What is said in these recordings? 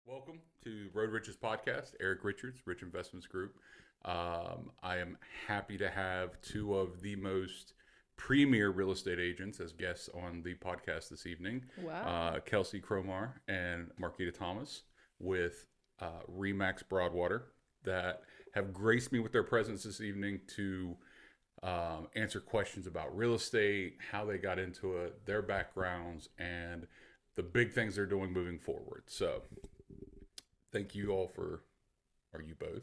Welcome to Road Riches Podcast. Eric Richards, Rich Investments Group. I am happy to have two of the most premier real estate agents as guests on the podcast this evening. Wow. Kelsey Cromar and Markita Thomas with Remax Broadwater that have graced me with their presence this evening to answer questions about real estate, how they got into it, their backgrounds, and the big things they're doing moving forward. So thank you all for, or you both,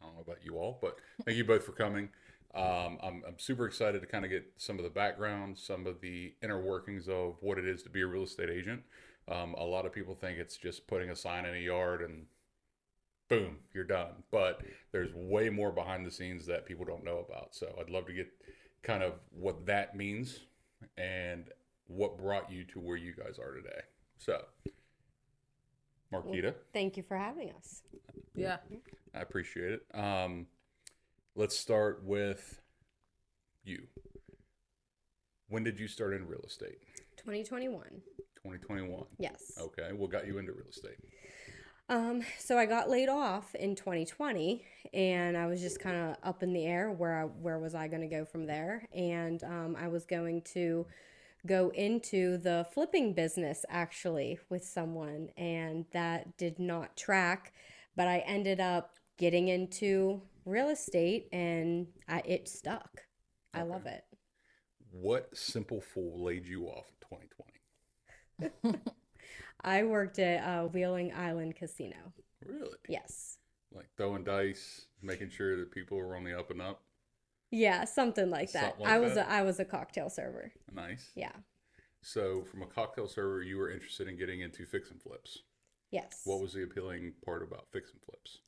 I don't know about you all, but thank you both for coming. I'm super excited to kind of get some of the background, some of the inner workings of what it is to be a real estate agent. A lot of people think it's just putting a sign in a yard and boom, you're done. But there's way more behind the scenes that people don't know about. So I'd love to get kind of what that means and what brought you to where you guys are today. So, Markita. Thank you for having us. Yeah. I appreciate it. Let's start with you. When did you start in real estate? 2021. 2021. Yes. Okay. What got you into real estate? So I got laid off in 2020, and I was just kind of up in the air where was I going to go from there, and I was going to go into the flipping business actually with someone, and that did not track, but I ended up getting into real estate, and it stuck. I love it. What simple fool laid you off in 2020? I worked at Wheeling Island Casino. Really? Yes. Like throwing dice, making sure that people were on the up and up? Yeah, something like that. Something like that? I was a cocktail server. Nice. Yeah. So from a cocktail server, you were interested in getting into fix and flips. Yes. What was the appealing part about fix and flips?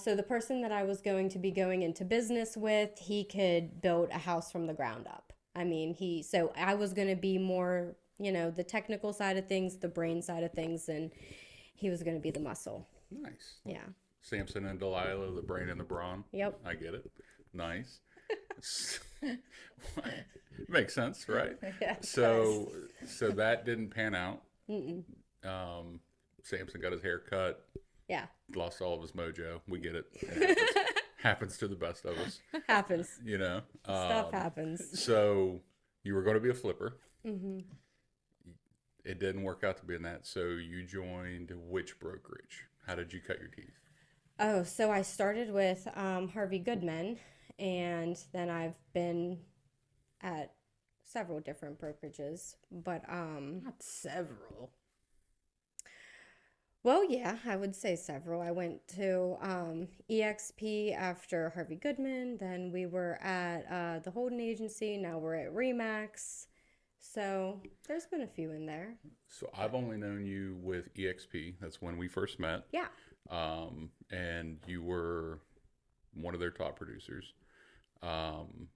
So the person that I was going to be going into business with, he could build a house from the ground up. I mean, so I was going to be more, the technical side of things, the brain side of things, and he was going to be the muscle. Nice. Yeah. Samson and Delilah, the brain and the brawn. Yep. I get it. Nice. Makes sense, right? Yeah, so that didn't pan out. Samson got his hair cut. Yeah. Lost all of his mojo. We get it. It happens to the best of us. Happens. Stuff happens. So you were going to be a flipper. Mm-hmm. It didn't work out to be in that. So you joined which brokerage? How did you cut your teeth? Oh, so I started with Harvey Goodman, and then I've been at several different brokerages, but Not several. well, yeah, I would say several. I went to EXP after Harvey Goodman, then we were at the Holden Agency, now we're at Remax. So there's been a few in there. So I've only known you with EXP. That's when we first met. Yeah. And you were one of their top producers. And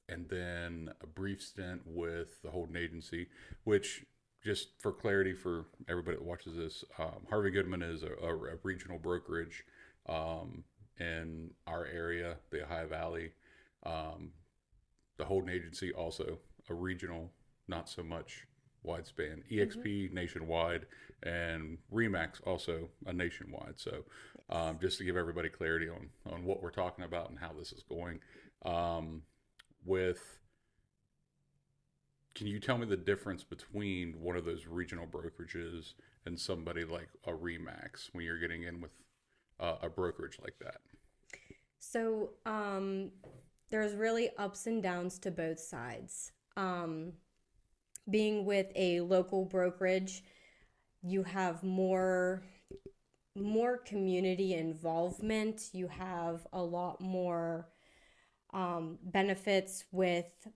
then a brief stint with the Holden Agency, which, just for clarity for everybody that watches this, Harvey Goodman is a regional brokerage in our area, the Ohio Valley. The Holden Agency also a regional, not so much wide span. EXP nationwide, and Remax also a nationwide. So just to give everybody clarity on what we're talking about and how this is going. Can you tell me the difference between one of those regional brokerages and somebody like a Remax when you're getting in with a brokerage like that? So there's really ups and downs to both sides. Being with a local brokerage, you have more community involvement. You have a lot more benefits with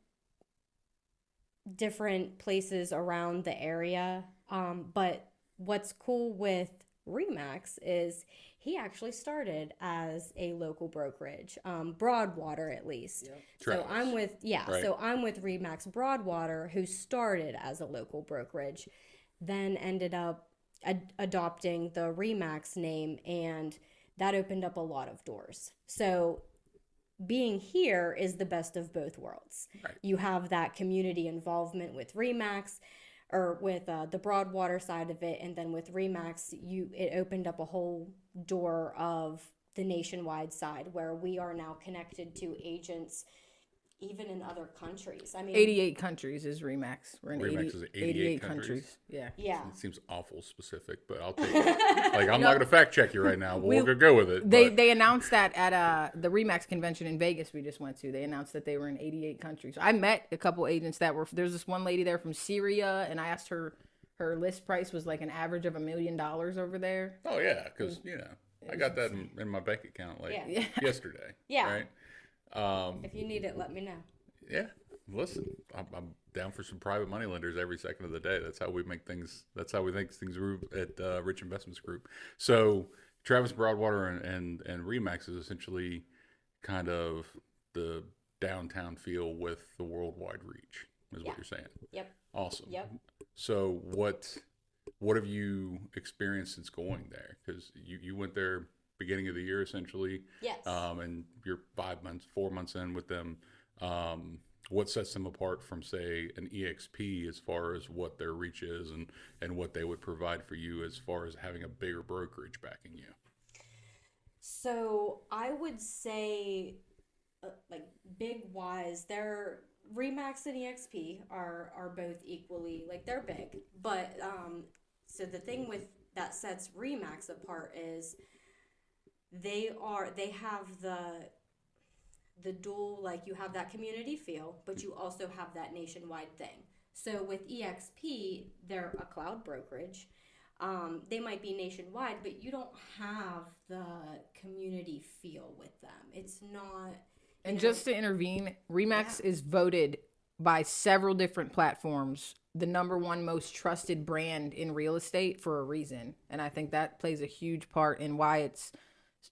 different places around the area. But what's cool with Remax is he actually started as a local brokerage, Broadwater at least. Yep. So I'm with Right. so I'm with Remax Broadwater, who started as a local brokerage, then ended up adopting the Remax name, and that opened up a lot of doors. So being here is the best of both worlds. Right. You have that community involvement with Remax. or with the Broadwater side of it, and then with Remax, it opened up a whole door of the nationwide side where we are now connected to agents even in other countries. I mean, 88 countries is Remax. We're in Remax 80, is 88 countries. Yeah. yeah. It seems awful specific, but I'll take it. Like, I'm not going to fact check you right now, but we're going to go with it. They announced that at the Remax convention in Vegas we just went to. They announced that they were in 88 countries. I met a couple agents that were, there's this one lady there from Syria, and I asked her list price was like an average of $1 million over there. Oh, yeah, because, I got that in my bank account yesterday. Yeah. Right? If you need it, let me know. Yeah, listen, I'm down for some private money lenders every second of the day. That's how we make things. That's how we think things move at Rich Investments Group. So Travis Broadwater and Remax is essentially kind of the downtown feel with the worldwide reach, is what you're saying. Yep. Awesome. Yep. So what have you experienced since going there? Because you went there beginning of the year essentially. Yes. And you're 4 months in with them. What sets them apart from, say, an EXP as far as what their reach is and what they would provide for you as far as having a bigger brokerage backing you? So I would say, like, big wise, they're Remax and EXP are both equally, like, they're big. But so the thing with that sets Remax apart is they have the dual, like, you have that community feel, but you also have that nationwide thing. So with EXP, they're a cloud brokerage. They might be nationwide, but you don't have the community feel with them. It's not. And just to intervene, Remax is voted by several different platforms the #1 most trusted brand in real estate for a reason. And I think that plays a huge part in why it's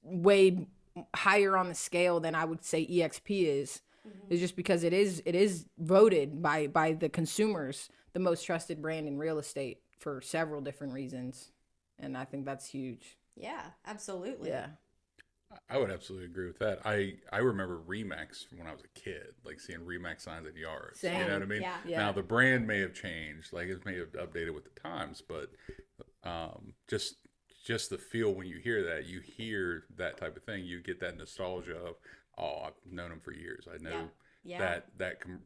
way higher on the scale than I would say EXP is. Is just because it is voted by the consumers the most trusted brand in real estate for several different reasons. And I think that's huge. Yeah, absolutely. Yeah. I would absolutely agree with that. I remember Remax from when I was a kid, like seeing Remax signs at yards. Same. You know what I mean? Yeah. Now the brand may have changed, like it may have updated with the times, but just the feel when you hear that type of thing, you get that nostalgia of, oh, I've known them for years. I know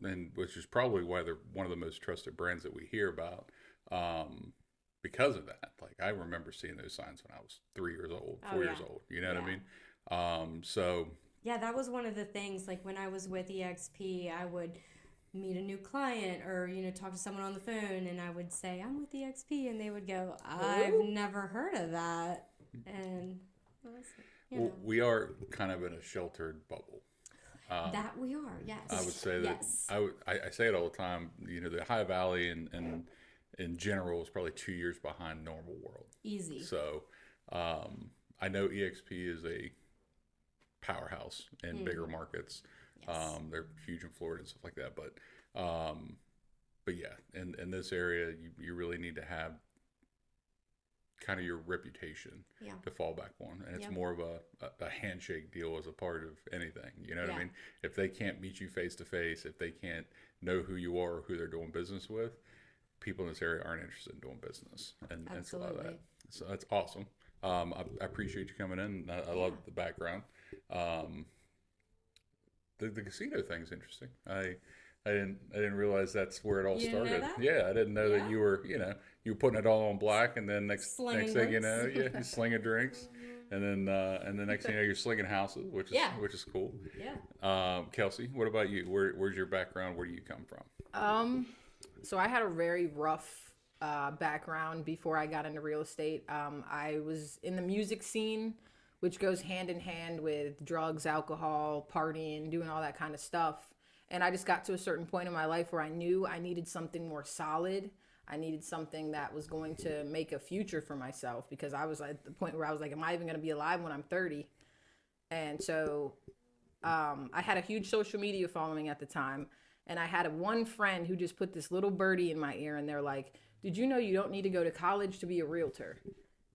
and which is probably why they're one of the most trusted brands that we hear about. Because of that, like I remember seeing those signs when I was 3 years old, 4 years old. You know what I mean? So yeah, that was one of the things. Like when I was with EXP, I would meet a new client or talk to someone on the phone, and I would say I'm with EXP, and they would go, I've never heard of that. And we are kind of in a sheltered bubble. That we are, yes. I would say that yes. I say it all the time. The High Valley and in general is probably 2 years behind normal world. Easy. So I know EXP is a powerhouse in bigger markets. Yes. They're huge in Florida and stuff like that. But yeah, in this area, you really need to have kind of your reputation to fall back on. And it's more of a handshake deal as a part of anything. You know what I mean? If they can't meet you face to face, if they can't know who you are or who they're doing business with, people in this area aren't interested in doing business. And it's a lot of that. So that's awesome. I appreciate you coming in. I love the background. The casino thing's interesting. I didn't realize that's where it all started. Yeah, I didn't know that you were putting it all on black, and then next thing you know, you're slinging drinks, and then the next thing you know, you're slinging houses, which is cool. Yeah. Kelsey, what about you? Where's your background? Where do you come from? So I had a very rough background before I got into real estate. I was in the music scene, which goes hand in hand with drugs, alcohol, partying, doing all that kind of stuff. And I just got to a certain point in my life where I knew I needed something more solid. I needed something that was going to make a future for myself, because I was at the point where I was like, am I even going to be alive when I'm 30? And so I had a huge social media following at the time. And I had one friend who just put this little birdie in my ear, and they're like, did you know you don't need to go to college to be a realtor?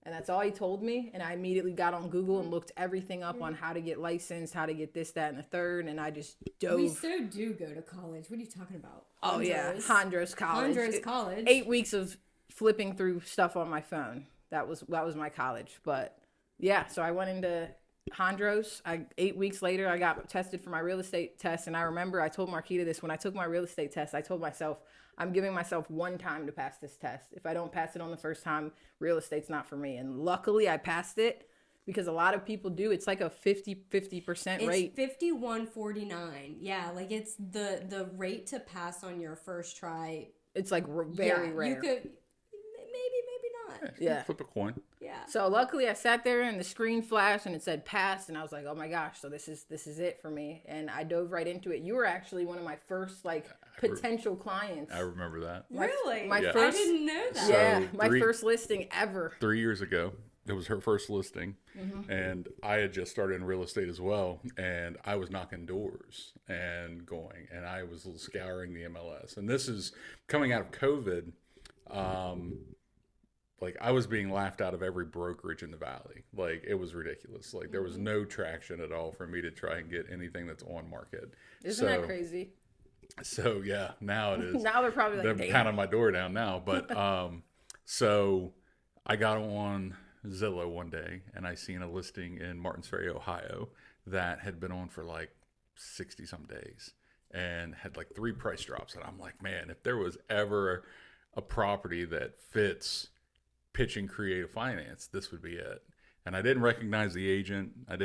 And that's all he told me. And I immediately got on Google and looked everything up on how to get licensed, how to get this, that, and the third. And I just dove. We so do go to college. What are you talking about? Oh, yeah. Hondros College. Hondros College. 8 weeks of flipping through stuff on my phone. That was my college. But yeah, so I went into Hondros. 8 weeks later, I got tested for my real estate test. And I remember I told Markita this. When I took my real estate test, I told myself, I'm giving myself one time to pass this test. If I don't pass it on the first time, real estate's not for me. And luckily I passed it, because a lot of people do. It's like a 50% rate. It's 51.49. Yeah, like it's the rate to pass on your first try. It's like very rare. You could maybe not. Yeah. Flip a coin. Yeah. So luckily I sat there and the screen flashed and it said pass, and I was like, oh my gosh, so this is it for me. And I dove right into it. You were actually one of my first potential clients. I remember that. Really? My Yeah. first, I didn't know that. So yeah, my three- first listing ever. 3 years ago, it was her first listing, and I had just started in real estate as well, and I was knocking doors and going, and I was scouring the MLS. And this is coming out of COVID. Like, I was being laughed out of every brokerage in the valley. Like, it was ridiculous. Like, there was no traction at all for me to try and get anything that's on market. Isn't that crazy? So yeah, now it is. Now they're probably like, They're damn. pounding my door down now. But so I got on Zillow one day, and I seen a listing in Martins Ferry, Ohio, that had been on for like 60 some days and had like 3 price drops. And I'm like, man, if there was ever a property that fits pitching creative finance, this would be it. And I didn't recognize the agent. I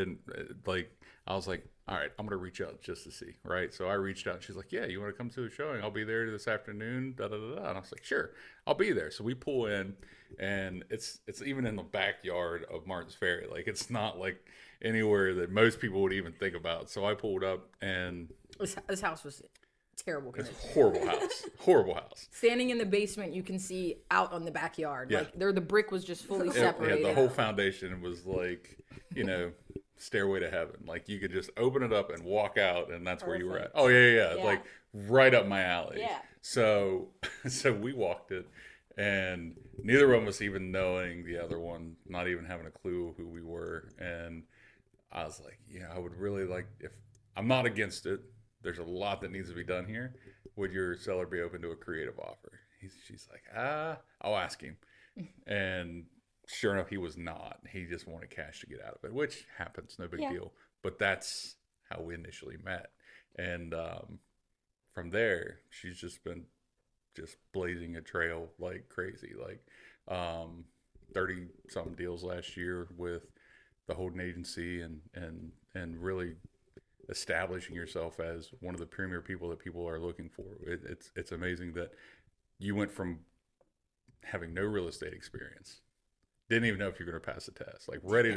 was like, all right, I'm going to reach out just to see, right? So I reached out, and she's like, yeah, you want to come to a showing? I'll be there this afternoon, da-da-da-da. And I was like, sure, I'll be there. So we pull in, and it's even in the backyard of Martins Ferry. Like, it's not like anywhere that most people would even think about. So I pulled up, and This house was terrible it's condition. a horrible house. Horrible house. Standing in the basement, you can see out on the backyard. Yeah. Like, the brick was just fully Yeah, separated. the whole foundation was like, stairway to heaven. Like, you could just open it up and walk out, and that's where you were at. Oh yeah. Yeah. Like right up my alley. Yeah. So we walked it, and neither of us even knowing the other one, not even having a clue who we were. And I was like, I would really like, if I'm not against it, there's a lot that needs to be done here. Would your seller be open to a creative offer? She's like, I'll ask him. And sure enough, he was not. He just wanted cash to get out of it, which happens, no big deal. But that's how we initially met. And from there, she's just been blazing a trail like crazy. Like 30 something deals last year with the Holden agency, and really establishing yourself as one of the premier people that people are looking for. It's amazing that you went from having no real estate experience, didn't even know if you're going to pass the test, like ready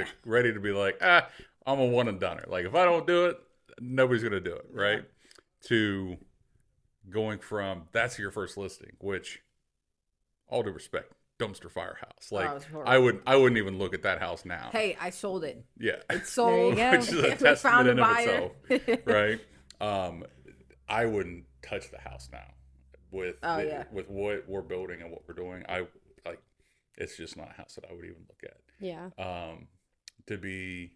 to be like, I'm a one and doneer. Like, if I don't do it, nobody's going to do it, right? To going from that's your first listing, which, all due respect, dumpster fire house. Like, I wouldn't even look at that house now. Hey, I sold it. Yeah, It's sold. There you go. which is a We testament found a in of buyer. itself, right? I wouldn't touch the house now with what we're building and what we're doing. It's just not a house that I would even look at. Yeah. To be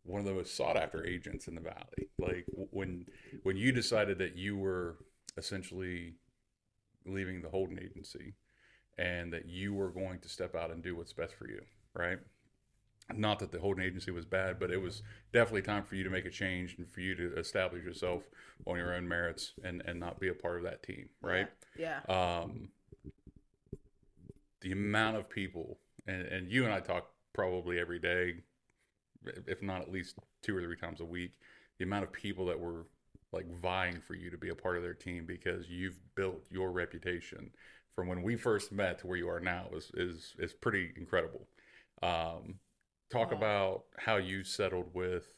one of the most sought after agents in the valley, like when you decided that you were essentially leaving the Holden agency, and that you were going to step out and do what's best for you, right? Not that the Holden agency was bad, but it was definitely time for you to make a change and for you to establish yourself on your own merits and not be a part of that team, right? Yeah. The amount of people, and you and I talk probably every day, if not at least 2 or 3 times a week, the amount of people that were like vying for you to be a part of their team because you've built your reputation from when we first met to where you are now is pretty incredible. Talk about how you settled with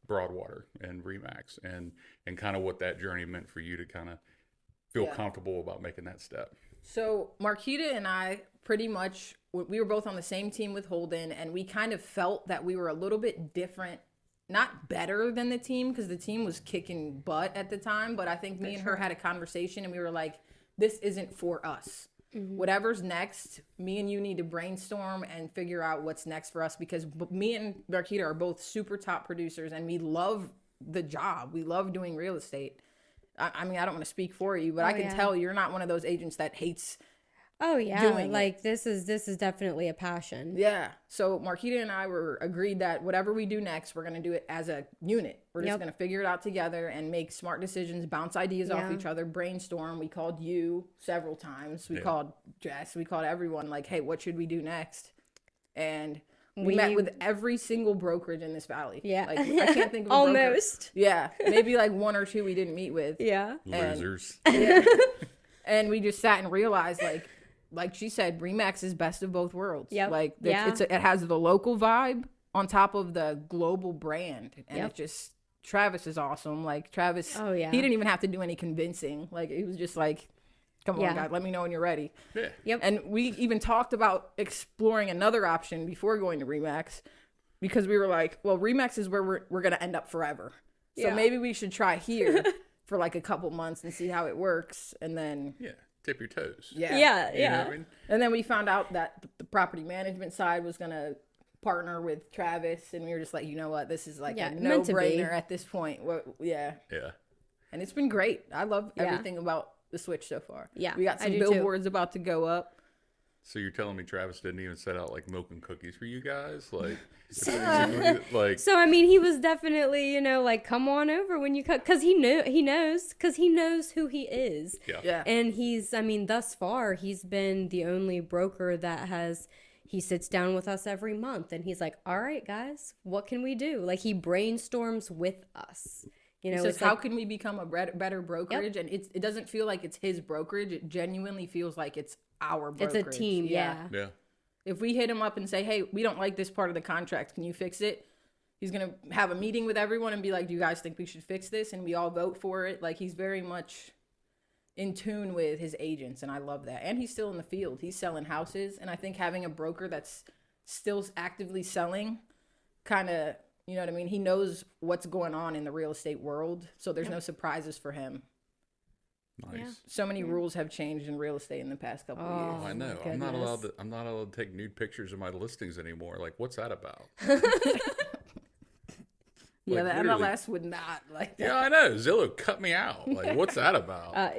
Broadwater and Remax, and kind of what that journey meant for you to kind of feel comfortable about making that step. So Markita and I pretty much, we were both on the same team with Holden, and we kind of felt that we were a little bit different, not better than the team, because the team was kicking butt at the time, but I think me and her had a conversation, and we were like, this isn't for us. whatever's next, me and you need to brainstorm and figure out what's next for us, because me and Markita are both super top producers and we love the job. We love doing real estate. I mean, I don't want to speak for you, but I can tell you're not one of those agents that hates doing like this is definitely a passion. Yeah. So Markita and I agreed that whatever we do next, we're going to do it as a unit. We're just going to figure it out together and make smart decisions, bounce ideas off each other, brainstorm. We called you several times. We called Jess. We called everyone like, hey, what should we do next? And we met with every single brokerage in this valley. Yeah. Like, I can't think of a almost. Yeah. Maybe like one or two we didn't meet with. Yeah. Losers. And we just sat and realized, like she said, RE/MAX is best of both worlds. Yep. Like it has the local vibe on top of the global brand. And it just, Travis is awesome. Like Travis, he didn't even have to do any convincing. Like he was just like, come on, guys, let me know when you're ready. Yeah. Yep. And we even talked about exploring another option before going to RE/MAX, because we were like, well, RE/MAX is where we're going to end up forever. So maybe we should try here for like a couple months and see how it works. And then tip your toes. Yeah. You know what I mean? And then we found out that the property management side was going to partner with Travis. And we were just like, you know what? This is like a no-brainer at this point. Yeah. And it's been great. I love everything about the switch so far. Yeah. We got some billboards about to go up. So you're telling me Travis didn't even set out like milk and cookies for you guys? Like, so I mean, he was definitely, like, come on over when you cut, because he knows who he is. Yeah. And thus far, he's been the only broker that he sits down with us every month and he's like, all right, guys, what can we do? Like, he brainstorms with us. It's how can we become a better brokerage? And it doesn't feel like it's his brokerage. It genuinely feels like it's our brokerage. It's a team, yeah. If we hit him up and say, hey, we don't like this part of the contract, can you fix it? He's going to have a meeting with everyone and be like, do you guys think we should fix this? And we all vote for it. Like, he's very much in tune with his agents, and I love that. And he's still in the field. He's selling houses. And I think having a broker that's still actively selling kind of, you know what I mean? He knows what's going on in the real estate world, so there's no surprises for him. Nice. Yeah. So many rules have changed in real estate in the past couple of years. I know. I'm not allowed to take nude pictures of my listings anymore. Like, what's that about? Yeah, the MLS would not like that. Yeah, I know. Zillow cut me out. Like, what's that about? I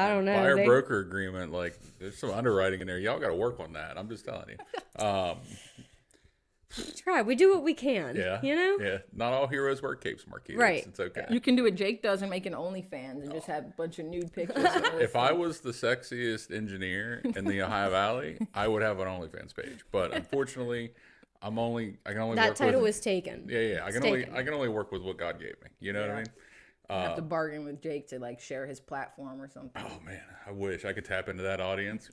don't know. Buyer broker agreement. Like, there's some underwriting in there. Y'all got to work on that. I'm just telling you. Try. We do what we can. Yeah. Yeah. Not all heroes wear capes, Markita. Right. It's okay. You can do what Jake does and make an OnlyFans and just have a bunch of nude pictures. If I was the sexiest engineer in the Ohio Valley, I would have an OnlyFans page. But unfortunately, I can only that work title with, was taken. Yeah. I can only work with what God gave me. You know what I mean? I have to bargain with Jake to like share his platform or something. Oh man, I wish I could tap into that audience.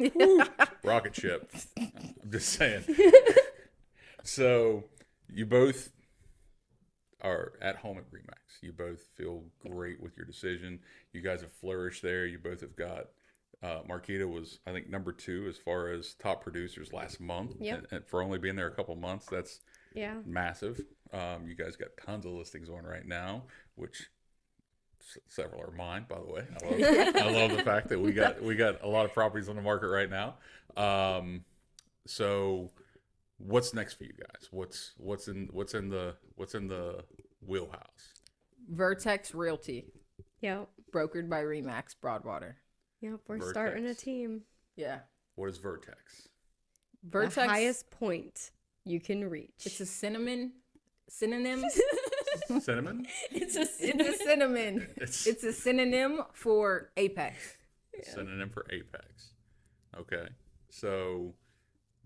Rocket ship. I'm just saying. So you both are at home at RE/MAX. You both feel great with your decision. You guys have flourished there. You both have got Markita was, I think, number 2 as far as top producers last month. Yep. And for only being there a couple months, that's massive. You guys got tons of listings on right now, which several are mine, by the way. I love the fact that we got a lot of properties on the market right now. So what's next for you guys? What's in the wheelhouse? Vertex Realty. Yep. Brokered by RE/MAX Broadwater. Yep, we're starting a team. Yeah. What is Vertex? Vertex, the highest point you can reach. It's a synonym. Cinnamon? It's a synonym. It's a synonym for apex. Synonym for apex. Okay. So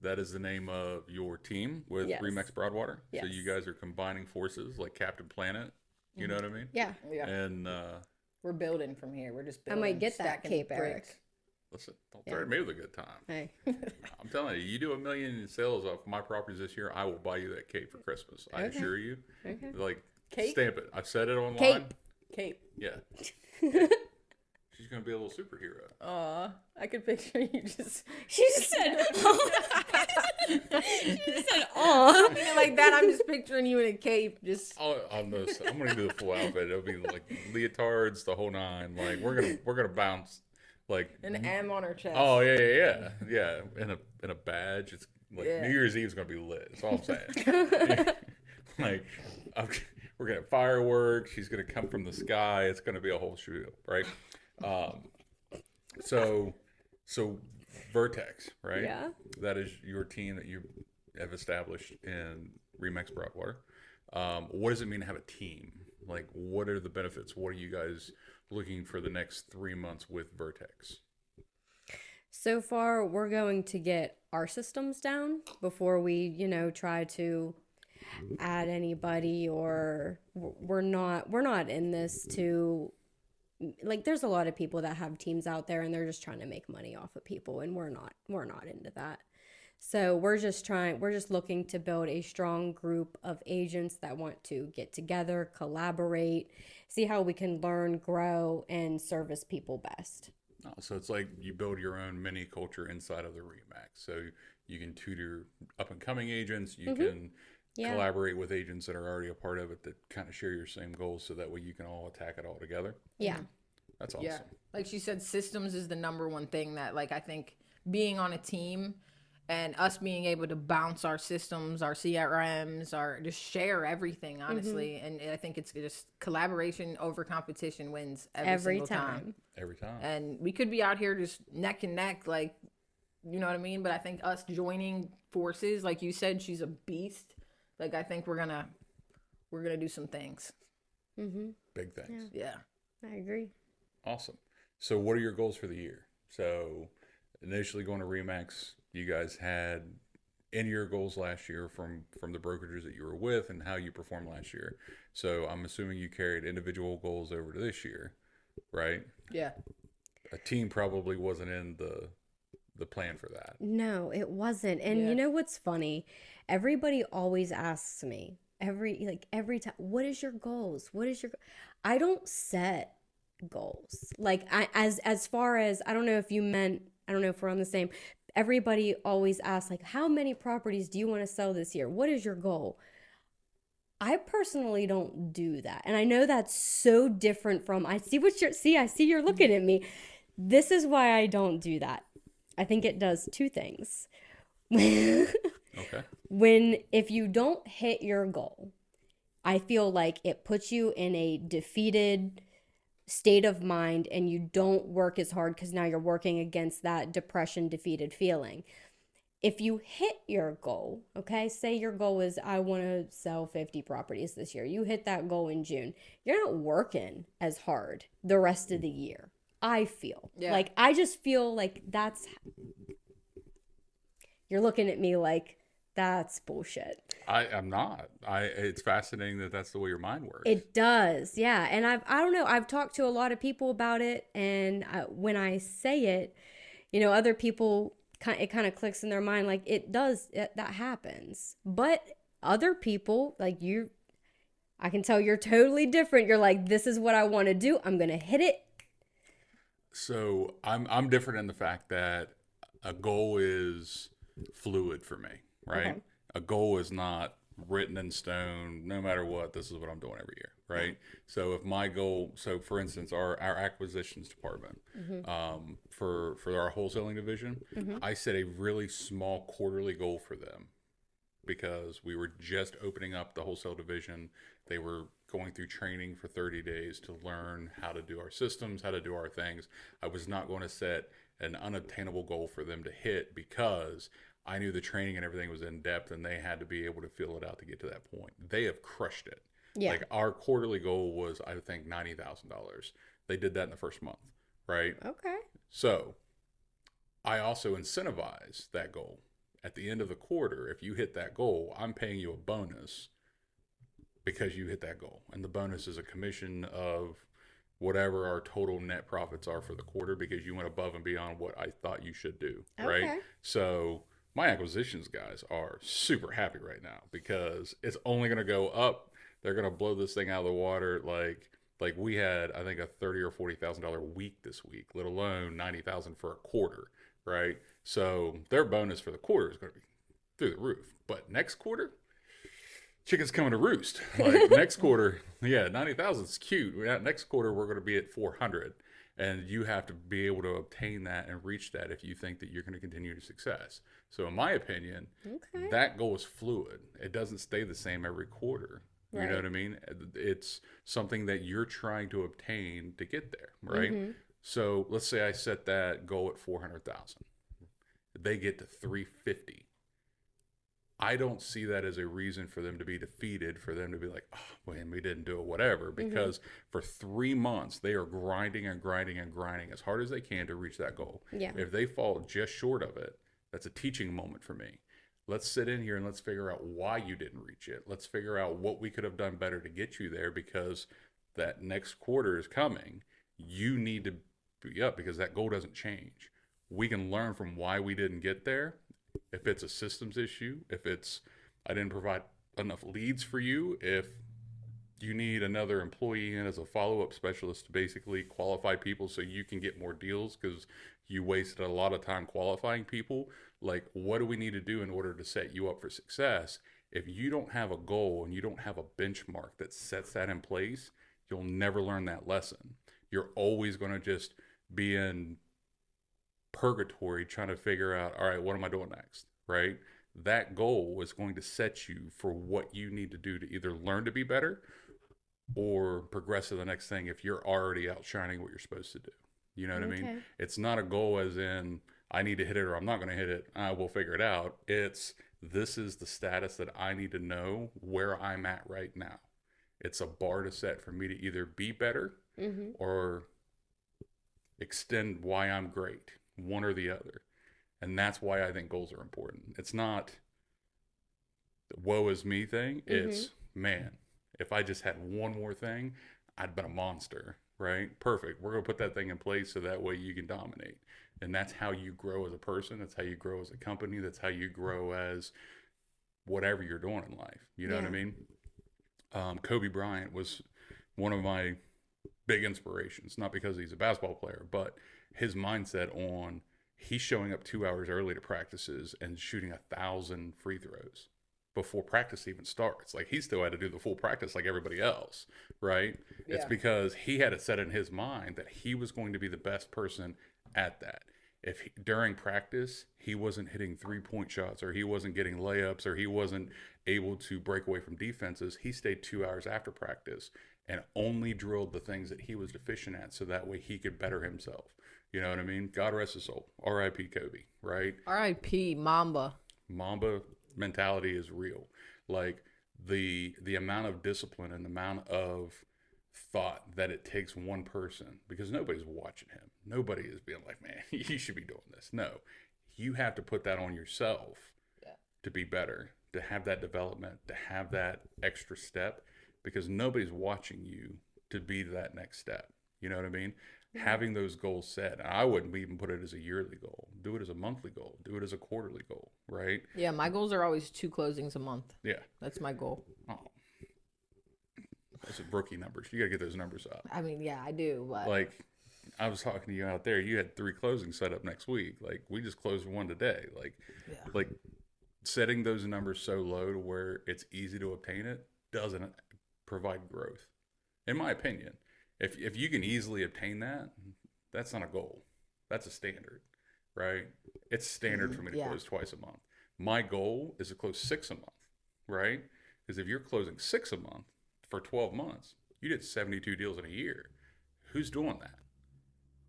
that is the name of your team with RE/MAX Broadwater. Yes. So you guys are combining forces like Captain Planet. You know what I mean? Yeah. And we're building from here. We're just building. I might get that cape, bricks. Eric. Listen, don't threaten me with a good time. Hey. I'm telling you, you do $1 million in sales off my properties this year, I will buy you that cape for Christmas. I assure you. Okay. Like, Cape? stamp it. I've said it online. Cape. Yeah. She's gonna be a little superhero. Aw, I could picture you just. She just said, she just said, "Aw." Like that. I'm just picturing you in a cape, just. I'm gonna do the full outfit. It'll be like leotards, the whole nine. Like we're gonna bounce like An M on her chest. oh yeah, in a badge. It's like Yeah. New Year's Eve's gonna be lit. That's all I'm saying. like I'm, we're gonna have fireworks. She's gonna come from the sky. It's gonna be a whole shoot, right? So Vertex, right? Yeah. That is your team that you have established in Remax Broadwater. What does it mean to have a team? Like, what are the benefits? What are you guys looking for the next 3 months with Vertex? So far, we're going to get our systems down before we, try to add anybody, or we're not in this to, like, there's a lot of people that have teams out there and they're just trying to make money off of people, and we're not into that. So we're just looking to build a strong group of agents that want to get together, collaborate, see how we can learn, grow, and service people best. Oh, so it's like you build your own mini culture inside of the Remax. So you can tutor up and coming agents. You can collaborate with agents that are already a part of it that kind of share your same goals, so that way you can all attack it all together. Yeah. That's awesome. Yeah. Like she said, systems is the number one thing that, like, I think being on a team and us being able to bounce our systems, our CRMs, our just share everything, honestly. And I think it's just collaboration over competition wins every single time. Every time. And we could be out here just neck and neck, like, you know what I mean? But I think us joining forces, like you said, she's a beast. Like, I think we're gonna do some things. Big things. Yeah. I agree. Awesome. So what are your goals for the year? So initially going to Remax, you guys had in your goals last year from the brokerages that you were with and how you performed last year. So I'm assuming you carried individual goals over to this year, right? Yeah. A team probably wasn't in the plan for that. No, it wasn't. And you know what's funny? Everybody always asks me every time, what is your goals? I don't set goals. Like, as far as, I don't know if we're on the same. Everybody always asks, like, how many properties do you want to sell this year? What is your goal? I personally don't do that. And I know that's so different from, I see you're looking at me. This is why I don't do that. I think it does two things. Okay. If you don't hit your goal, I feel like it puts you in a defeated state of mind, and you don't work as hard because now you're working against that depression, defeated feeling. If you hit your goal, okay, say your goal is, I want to sell 50 properties this year. You hit that goal in June. You're not working as hard the rest of the year. I feel like, I just feel like you're looking at me like that's bullshit. I'm not. It's fascinating that that's the way your mind works. It does, yeah. And I don't know. I've talked to a lot of people about it, and when I say it, other people, it kind of clicks in their mind, like it does. That happens. But other people, like you, I can tell you're totally different. You're like, this is what I want to do. I'm gonna hit it. So I'm different in the fact that a goal is fluid for me, right? Okay. A goal is not written in stone. No matter what, this is what I'm doing every year, right? So if my goal, for instance, our acquisitions department, for our wholesaling division, I set a really small quarterly goal for them because we were just opening up the wholesale division. They were going through training for 30 days to learn how to do our systems, how to do our things. I was not going to set an unobtainable goal for them to hit because I knew the training and everything was in depth and they had to be able to fill it out to get to that point. They have crushed it. Yeah. Like our quarterly goal was, I think, $90,000. They did that in the first month, right? Okay. So I also incentivize that goal. At the end of the quarter, if you hit that goal, I'm paying you a bonus because you hit that goal. And the bonus is a commission of whatever our total net profits are for the quarter because you went above and beyond what I thought you should do, right? So my acquisitions guys are super happy right now because it's only going to go up. They're going to blow this thing out of the water. Like we had, I think, a $30,000 or $40,000 week this week, let alone $90,000 for a quarter, right? So their bonus for the quarter is going to be through the roof. But next quarter, chicken's coming to roost. Like next quarter, 90,000 is cute. Next quarter, we're going to be at 400, And you have to be able to obtain that and reach that if you think that you're going to continue to success. So in my opinion, Okay. that goal is fluid. It doesn't stay the same every quarter. You know Right. what I mean? It's something that you're trying to obtain to get there, right? Mm-hmm. So let's say I set that goal at 400,000. They get to 350. I don't see that as a reason for them to be defeated, for them to be like, oh, man, we didn't do it, whatever. Because for 3 months, they are grinding and grinding and grinding as hard as they can to reach that goal. Yeah. If they fall just short of it, that's a teaching moment for me. Let's sit in here and let's figure out why you didn't reach it. Let's figure out what we could have done better to get you there, because that next quarter is coming. You need to be up because that goal doesn't change. We can learn from why we didn't get there. If it's a systems issue, if it's I didn't provide enough leads for you, if you need another employee in as a follow-up specialist to basically qualify people so you can get more deals because you wasted a lot of time qualifying people, like what do we need to do in order to set you up for success? If you don't have a goal and you don't have a benchmark that sets that in place, you'll never learn that lesson. You're always going to just be in purgatory trying to figure out, all right, what am I doing next, right? That goal is going to set you for what you need to do to either learn to be better or progress to the next thing if you're already outshining what you're supposed to do. You know what I mean? Okay. It's not a goal as in, I need to hit it or I'm not going to hit it. I will figure it out. It's, this is the status that I need to know where I'm at right now. It's a bar to set for me to either be better or extend why I'm great, one or the other. And that's why I think goals are important. It's not the woe is me thing. It's, man, if I just had one more thing, I'd been a monster, right? Perfect. We're going to put that thing in place so that way you can dominate. And that's how you grow as a person. That's how you grow as a company. That's how you grow as whatever you're doing in life. You know what I mean? Kobe Bryant was one of my big inspirations, not because he's a basketball player, but his mindset on he's showing up 2 hours early to practices and shooting 1,000 free throws before practice even starts. Like he still had to do the full practice like everybody else, right? Yeah. It's because he had it set in his mind that he was going to be the best person at that. If during practice he wasn't hitting 3-point shots or he wasn't getting layups or he wasn't able to break away from defenses, he stayed 2 hours after practice and only drilled the things that he was deficient at so that way he could better himself. You know what I mean? God rest his soul. R.I.P. Kobe, right? R.I.P. Mamba. Mamba mentality is real. Like the amount of discipline and the amount of thought that it takes one person, because nobody's watching him. Nobody is being like, man, you should be doing this. No, you have to put that on yourself to be better, to have that development, to have that extra step, because nobody's watching you to be that next step. You know what I mean? Having those goals set. I wouldn't even put it as a yearly goal. Do it as a monthly goal. Do it as a quarterly goal, right? Yeah, my goals are always 2 closings a month. Yeah. That's my goal. Oh. Those are rookie numbers. You got to get those numbers up. I mean, yeah, I do, but Like, I was talking to you out there. You had 3 closings set up next week. Like, we just closed one today. Like setting those numbers so low to where it's easy to obtain it doesn't provide growth, in my opinion. If you can easily obtain that, that's not a goal. That's a standard, right? It's standard for me to close twice a month. My goal is to close 6 a month, right? Because if you're closing 6 a month for 12 months, you did 72 deals in a year. Who's doing that?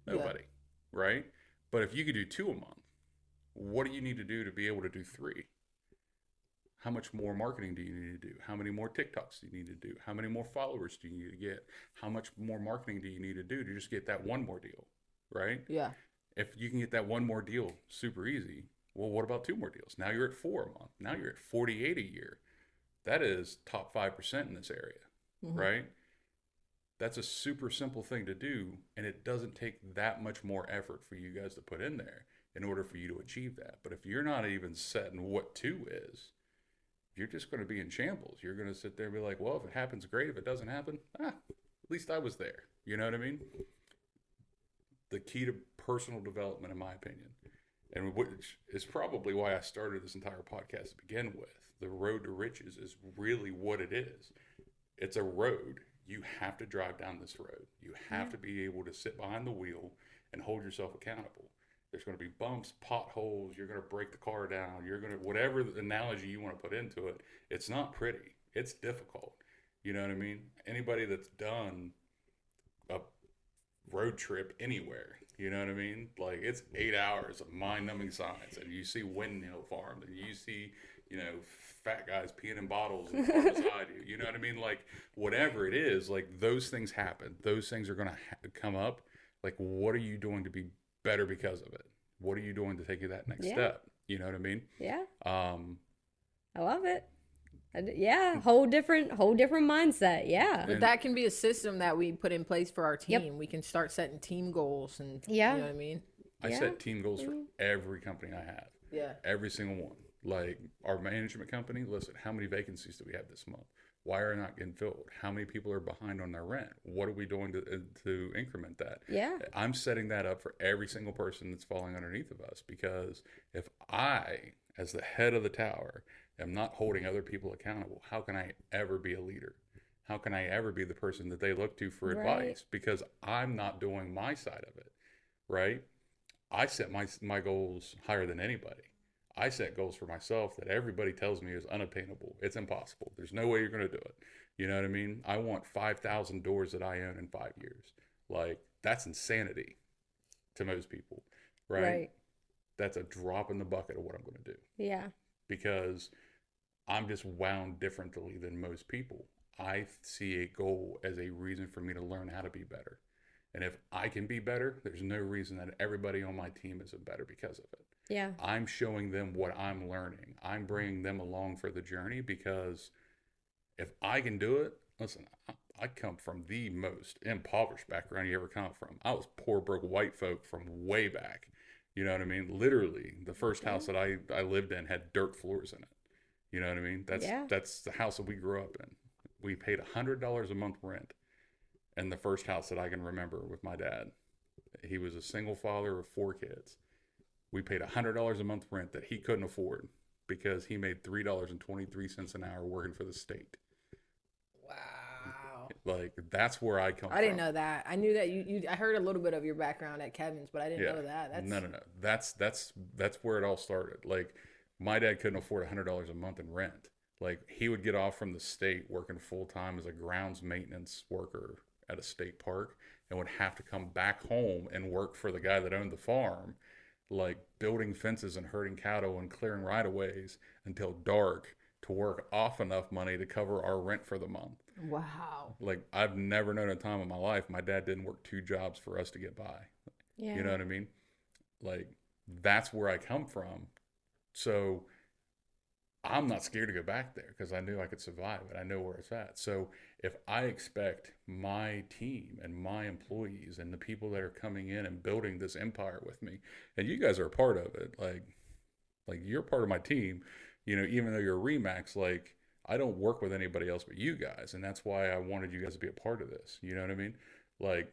Nobody, right? But if you could do 2 a month, what do you need to do to be able to do 3? How much more marketing do you need to do? How many more TikToks do you need to do? How many more followers do you need to get? How much more marketing do you need to do to just get that one more deal, right? Yeah. If you can get that one more deal super easy, well, what about 2 more deals? Now you're at 4 a month. Now you're at 48 a year. That is top 5% in this area, right? That's a super simple thing to do, and it doesn't take that much more effort for you guys to put in there in order for you to achieve that. But if you're not even setting what 2 is, you're just going to be in shambles. You're going to sit there and be like, well, if it happens, great. If it doesn't happen, at least I was there. You know what I mean? The key to personal development, in my opinion, and which is probably why I started this entire podcast to begin with, the road to riches is really what it is. It's a road. you have to drive down this road. You have to be able to sit behind the wheel and hold yourself accountable. There's going to be bumps, potholes. You're going to break the car down. You're going to, whatever analogy you want to put into it, it's not pretty. It's difficult. You know what I mean? Anybody that's done a road trip anywhere, you know what I mean? Like, it's 8 hours of mind-numbing signs, and you see windmill farms, and you see, you know, fat guys peeing in bottles in the car beside you. You know what I mean? Like, whatever it is, like, those things happen. Those things are going to come up. Like, what are you doing to be better because of it? What are you doing to take you that next step? You know what I mean? Yeah. I love it. Yeah, whole different mindset. Yeah. But that can be a system that we put in place for our team. We can start setting team goals and you know what I mean? I set team goals for every company I have. Yeah. Every single one. Like, our management company, listen, how many vacancies do we have this month? Why are not getting filled? How many people are behind on their rent? What are we doing to increment that? Yeah. I'm setting that up for every single person that's falling underneath of us, because if I, as the head of the tower, am not holding other people accountable, how can I ever be a leader? How can I ever be the person that they look to for advice? Because I'm not doing my side of it, right? I set my goals higher than anybody. I set goals for myself that everybody tells me is unobtainable. It's impossible. There's no way you're going to do it. You know what I mean? I want 5,000 doors that I own in 5 years. Like, that's insanity to most people, right? That's a drop in the bucket of what I'm going to do. Yeah. Because I'm just wound differently than most people. I see a goal as a reason for me to learn how to be better. And if I can be better, there's no reason that everybody on my team isn't better because of it. Yeah. I'm showing them what I'm learning. I'm bringing them along for the journey, because if I can do it, listen, I come from the most impoverished background you ever come from. I was poor, broke white folk from way back. You know what I mean? Literally, the first house that I lived in had dirt floors in it. You know what I mean? That's the house that we grew up in. We paid $100 a month rent in the first house that I can remember with my dad. He was a single father of 4 kids. We paid $100 a month rent that he couldn't afford because he made $3.23 an hour working for the state. Wow. Like, that's where I come from. I didn't know that. I knew that you I heard a little bit of your background at Kevin's, but I didn't know that. No. That's where it all started. Like, my dad couldn't afford $100 a month in rent. Like, he would get off from the state working full time as a grounds maintenance worker at a state park and would have to come back home and work for the guy that owned the farm, like building fences and herding cattle and clearing right-of-ways until dark to work off enough money to cover our rent for the month. Wow. Like, I've never known a time in my life my dad didn't work 2 jobs for us to get by. Yeah. You know what I mean? Like, that's where I come from. So I'm not scared to go back there because I knew I could survive it. I know where it's at. So if I expect my team and my employees and the people that are coming in and building this empire with me, and you guys are a part of it, like you're part of my team, you know, even though you're a Remax, like, I don't work with anybody else but you guys. And that's why I wanted you guys to be a part of this. You know what I mean? Like,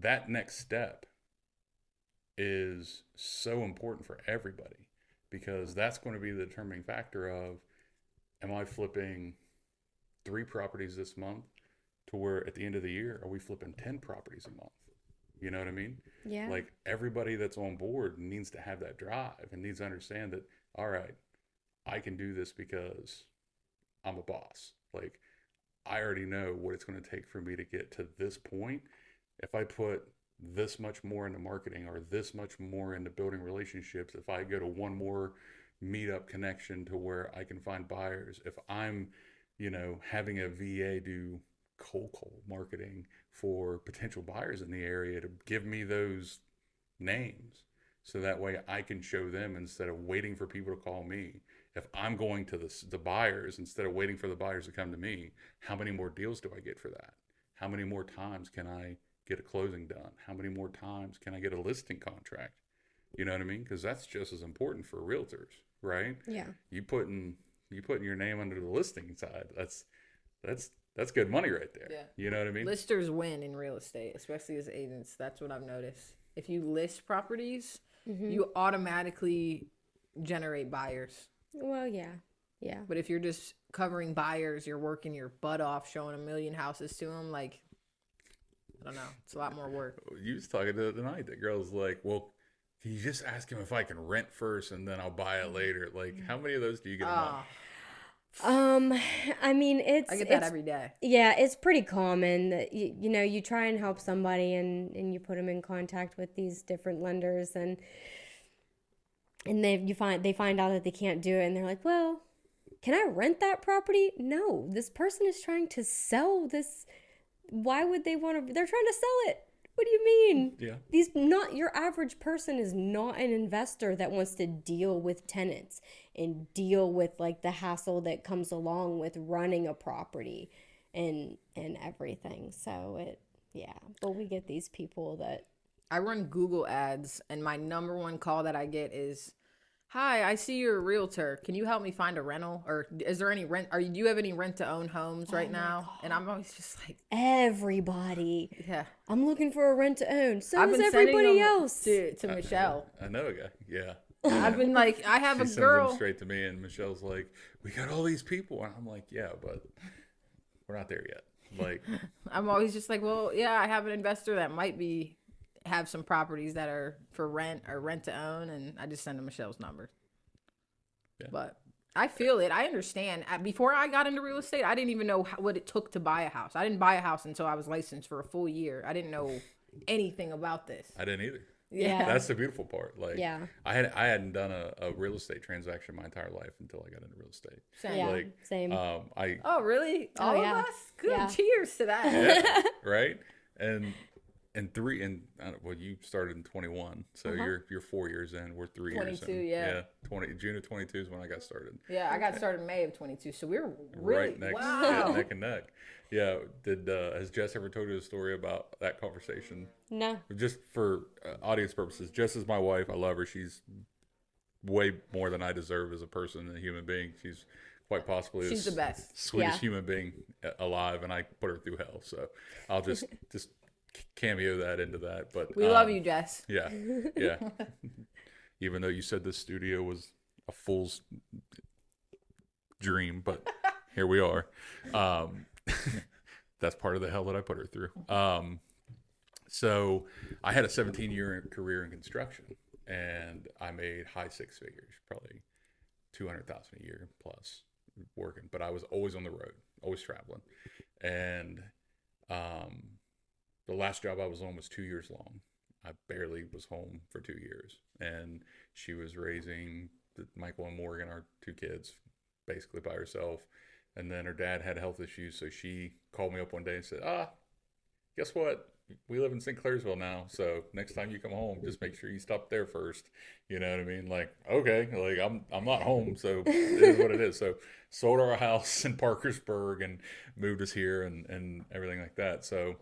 that next step is so important for everybody, because that's going to be the determining factor of, am I flipping 3 properties this month to where at the end of the year, are we flipping 10 properties a month? You know what I mean? Yeah. Like, everybody that's on board needs to have that drive and needs to understand that, all right, I can do this because I'm a boss. Like, I already know what it's going to take for me to get to this point. If I put this much more into marketing or this much more into building relationships, if I go to one more meetup connection to where I can find buyers, if I'm, you know, having a VA do cold call marketing for potential buyers in the area to give me those names, so that way I can show them instead of waiting for people to call me. If I'm going to the buyers instead of waiting for the buyers to come to me, how many more deals do I get for that? How many more times can I get a closing done? How many more times can I get a listing contract? You know what I mean? Because that's just as important for realtors, right? Yeah. You putting your name under the listing side. That's good money right there. Yeah. You know what I mean? Listers win in real estate, especially as agents. That's what I've noticed. If you list properties, you automatically generate buyers. Well, yeah. Yeah. But if you're just covering buyers, you're working your butt off, showing a million houses to them. Like, I don't know. It's a lot more work. You was talking to tonight. The girl's like, well, can you just ask him if I can rent first and then I'll buy it later? Like, how many of those do you get a month? I mean, I get that every day. Yeah, it's pretty common that you know, you try and help somebody and you put them in contact with these different lenders and they find out that they can't do it and they're like, well, can I rent that property? No, this person is trying to sell this. Why would they want to? They're trying to sell it. What do you mean? Yeah. Not your average person is not an investor that wants to deal with tenants and deal with like the hassle that comes along with running a property and everything. So but we get these people that I run Google ads, and my number one call that I get is, "Hi, I see you're a realtor. Can you help me find a rental? Or is there any rent? Do you have any rent to own homes right now?" God. And I'm always just like, everybody. yeah. I'm looking for a rent to own. So I've is been sending everybody them else. to Michelle. I know a guy. Yeah. I've been like, I have She a sends girl. them straight to me, and Michelle's like, we got all these people. And I'm like, yeah, but we're not there yet. Like, I'm always just like, well, yeah, I have an investor that might have some properties that are for rent or rent to own, and I just send them Michelle's number. Yeah. But I feel it. I understand. Before I got into real estate, I didn't even know what it took to buy a house. I didn't buy a house until I was licensed for a full year. I didn't know anything about this. I didn't either. Yeah. That's the beautiful part. Like, Yeah. I hadn't done a real estate transaction my entire life until I got into real estate. Same. Yeah. Like, Same. Oh, really? All yeah. of us? Good. Yeah. Cheers to that. Yeah, right? And well, you started in 21, so you're 4 years in. We're 3 years in. 22, yeah. 20 June of 22 is when I got started. Yeah, I got started in May of 22, so we were really Right next, wow. neck and neck. Yeah. Has Jess ever told you a story about that conversation? No. Just for audience purposes, Jess is my wife. I love her. She's way more than I deserve as a person and a human being. She's quite possibly She's the best. sweetest human being alive, and I put her through hell. So I'll just cameo that into that. But We love you, Jess. Yeah, yeah. Even though you said this studio was a fool's dream, but here we are. That's part of the hell that I put her through. So I had a 17-year career in construction, and I made high six figures, probably $200,000 a year plus working. But I was always on the road, always traveling, and the last job I was on was 2 years long. I barely was home for 2 years, and she was raising Michael and Morgan, our two kids, basically by herself. And then her dad had health issues, so she called me up one day and said, guess what? We live in St. Clairsville now, so next time you come home, just make sure you stop there first. You know what I mean? Like, okay, like I'm not home, so it is what it is. So sold our house in Parkersburg and moved us here and everything like that. So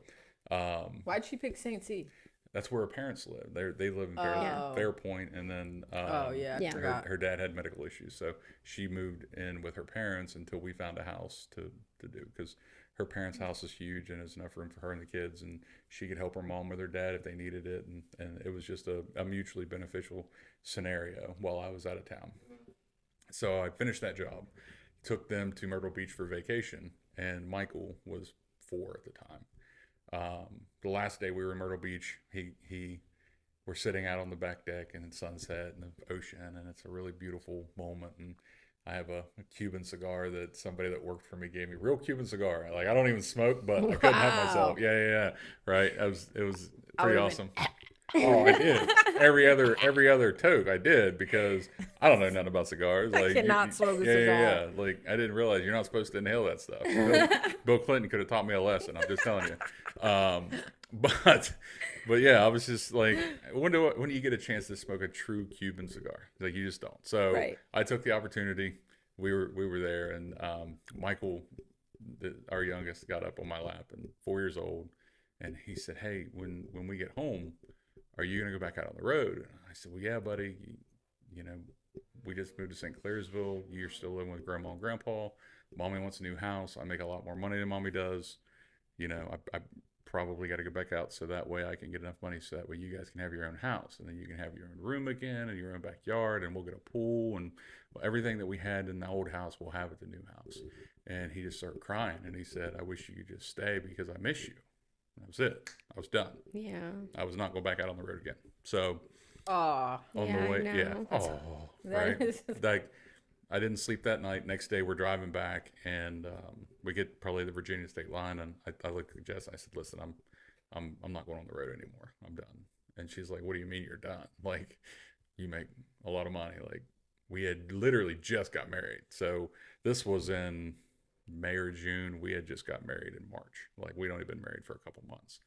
Why'd she pick St. C? that's where her parents live. They live in Fairpoint, and then her dad had medical issues, so she moved in with her parents until we found a house to do, because her parents' house is huge and there's enough room for her and the kids, and she could help her mom with her dad if they needed it, and it was just a mutually beneficial scenario while I was out of town. So I finished that job, took them to Myrtle Beach for vacation, and Michael was 4 at the time. The last day we were in Myrtle Beach, we're sitting out on the back deck and the sunset and the ocean, and it's a really beautiful moment. And I have a Cuban cigar that somebody that worked for me gave me, real Cuban cigar. Like, I don't even smoke, but I couldn't help myself. Yeah. Right. It was pretty awesome. Oh, I did. Every other toke I did, because I don't know nothing about cigars. I like, cannot smoke a cigar. Yeah. Like, I didn't realize you're not supposed to inhale that stuff. Bill Clinton could have taught me a lesson. I'm just telling you. But yeah, I was just like, when do you get a chance to smoke a true Cuban cigar? Like, you just don't. So Right. I took the opportunity. We were there, and Michael, our youngest, got up on my lap, and 4 years old, and he said, "Hey, when we get home, are you going to go back out on the road?" And I said, "Well, yeah, buddy. You know, we just moved to St. Clairsville. You're still living with Grandma and Grandpa. Mommy wants a new house. I make a lot more money than Mommy does. You know, I probably got to go back out so that way I can get enough money so that way you guys can have your own house, and then you can have your own room again and your own backyard, and we'll get a pool, and everything that we had in the old house we'll have at the new house. And he just started crying, and he said, I wish you could just stay because I miss you. And that was it. I was done. Yeah. I was not going back out on the road again. So Oh, on Yeah, the way, I yeah. know. Oh, That right. is- Like, I didn't sleep that night. Next day, we're driving back, and we get probably the Virginia state line, and I looked at Jess and I said, "Listen, I'm not going on the road anymore. I'm done." And she's like, "What do you mean you're done? Like, you make a lot of money. Like, we had literally just got married, so this was in May or June. We had just got married in March. Like, we'd only been married for a couple months,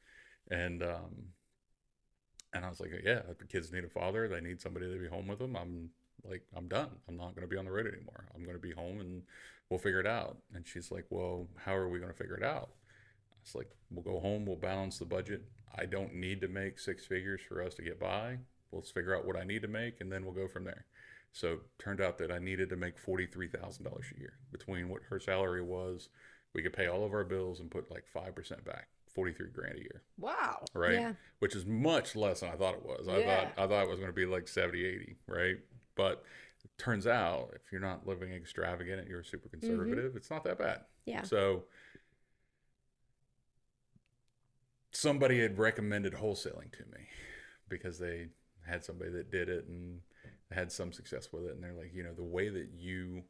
and I was like, yeah, the kids need a father. They need somebody to be home with them. I'm done. I'm not going to be on the road anymore. I'm going to be home and we'll figure it out. And she's like, well, how are we going to figure it out? I was like, we'll go home. We'll balance the budget. I don't need to make six figures for us to get by. Let's figure out what I need to make, and then we'll go from there. So it turned out that I needed to make $43,000 a year between what her salary was. We could pay all of our bills and put like 5% back, 43 grand a year. wow. Right. Yeah. Which is much less than I thought it was. Yeah. I thought it was going to be like 70, 80. Right. But it turns out if you're not living extravagant and you're super conservative, it's not that bad. Yeah. So somebody had recommended wholesaling to me because they had somebody that did it and had some success with it. And they're like, you know, the way that you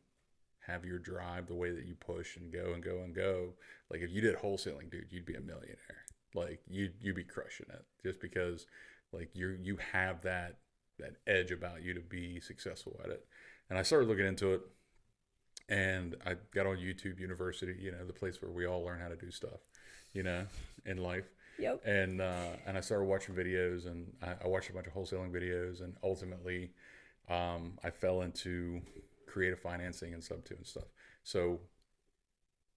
have your drive, the way that you push and go and go and go, like if you did wholesaling, dude, you'd be a millionaire. Like you'd be crushing it just because like you have that edge about you to be successful at it. And I started looking into it, and I got on YouTube University, you know, the place where we all learn how to do stuff, you know, in life. Yep. And I started watching videos, and I watched a bunch of wholesaling videos, and ultimately I fell into creative financing and sub two and stuff. So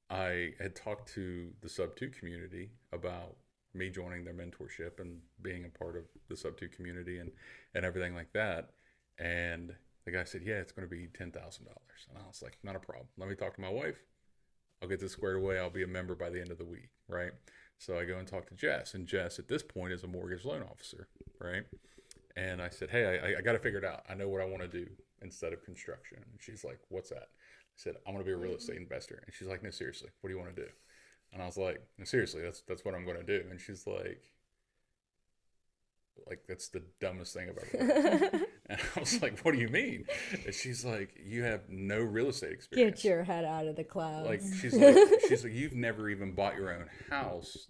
I had talked to the sub two community about me joining their mentorship and being a part of the sub two community and everything like that. And the guy said, yeah, it's going to be $10,000. And I was like, not a problem. Let me talk to my wife. I'll get this squared away. I'll be a member by the end of the week. Right. So I go and talk to Jess, and Jess at this point is a mortgage loan officer. Right. And I said, hey, I got to figure it out. I know what I want to do instead of construction. And she's like, what's that? I said, I want to be a real estate investor. And she's like, no, seriously, what do you want to do? And I was like, no, seriously, that's what I'm going to do. And she's like, that's the dumbest thing I've ever heard. And I was like, what do you mean? And she's like, you have no real estate experience. Get your head out of the clouds. Like, she's like, you've never even bought your own house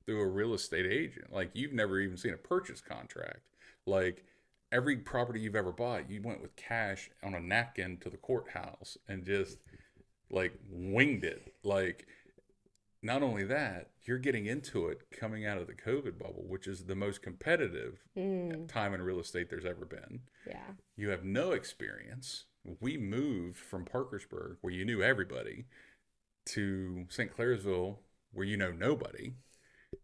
through a real estate agent. Like, you've never even seen a purchase contract. Like, every property you've ever bought, you went with cash on a napkin to the courthouse and just like winged it. Like, not only that, you're getting into it coming out of the COVID bubble, which is the most competitive time in real estate there's ever been. Yeah. You have no experience. We moved from Parkersburg, where you knew everybody, to St. Clairsville, where you know nobody.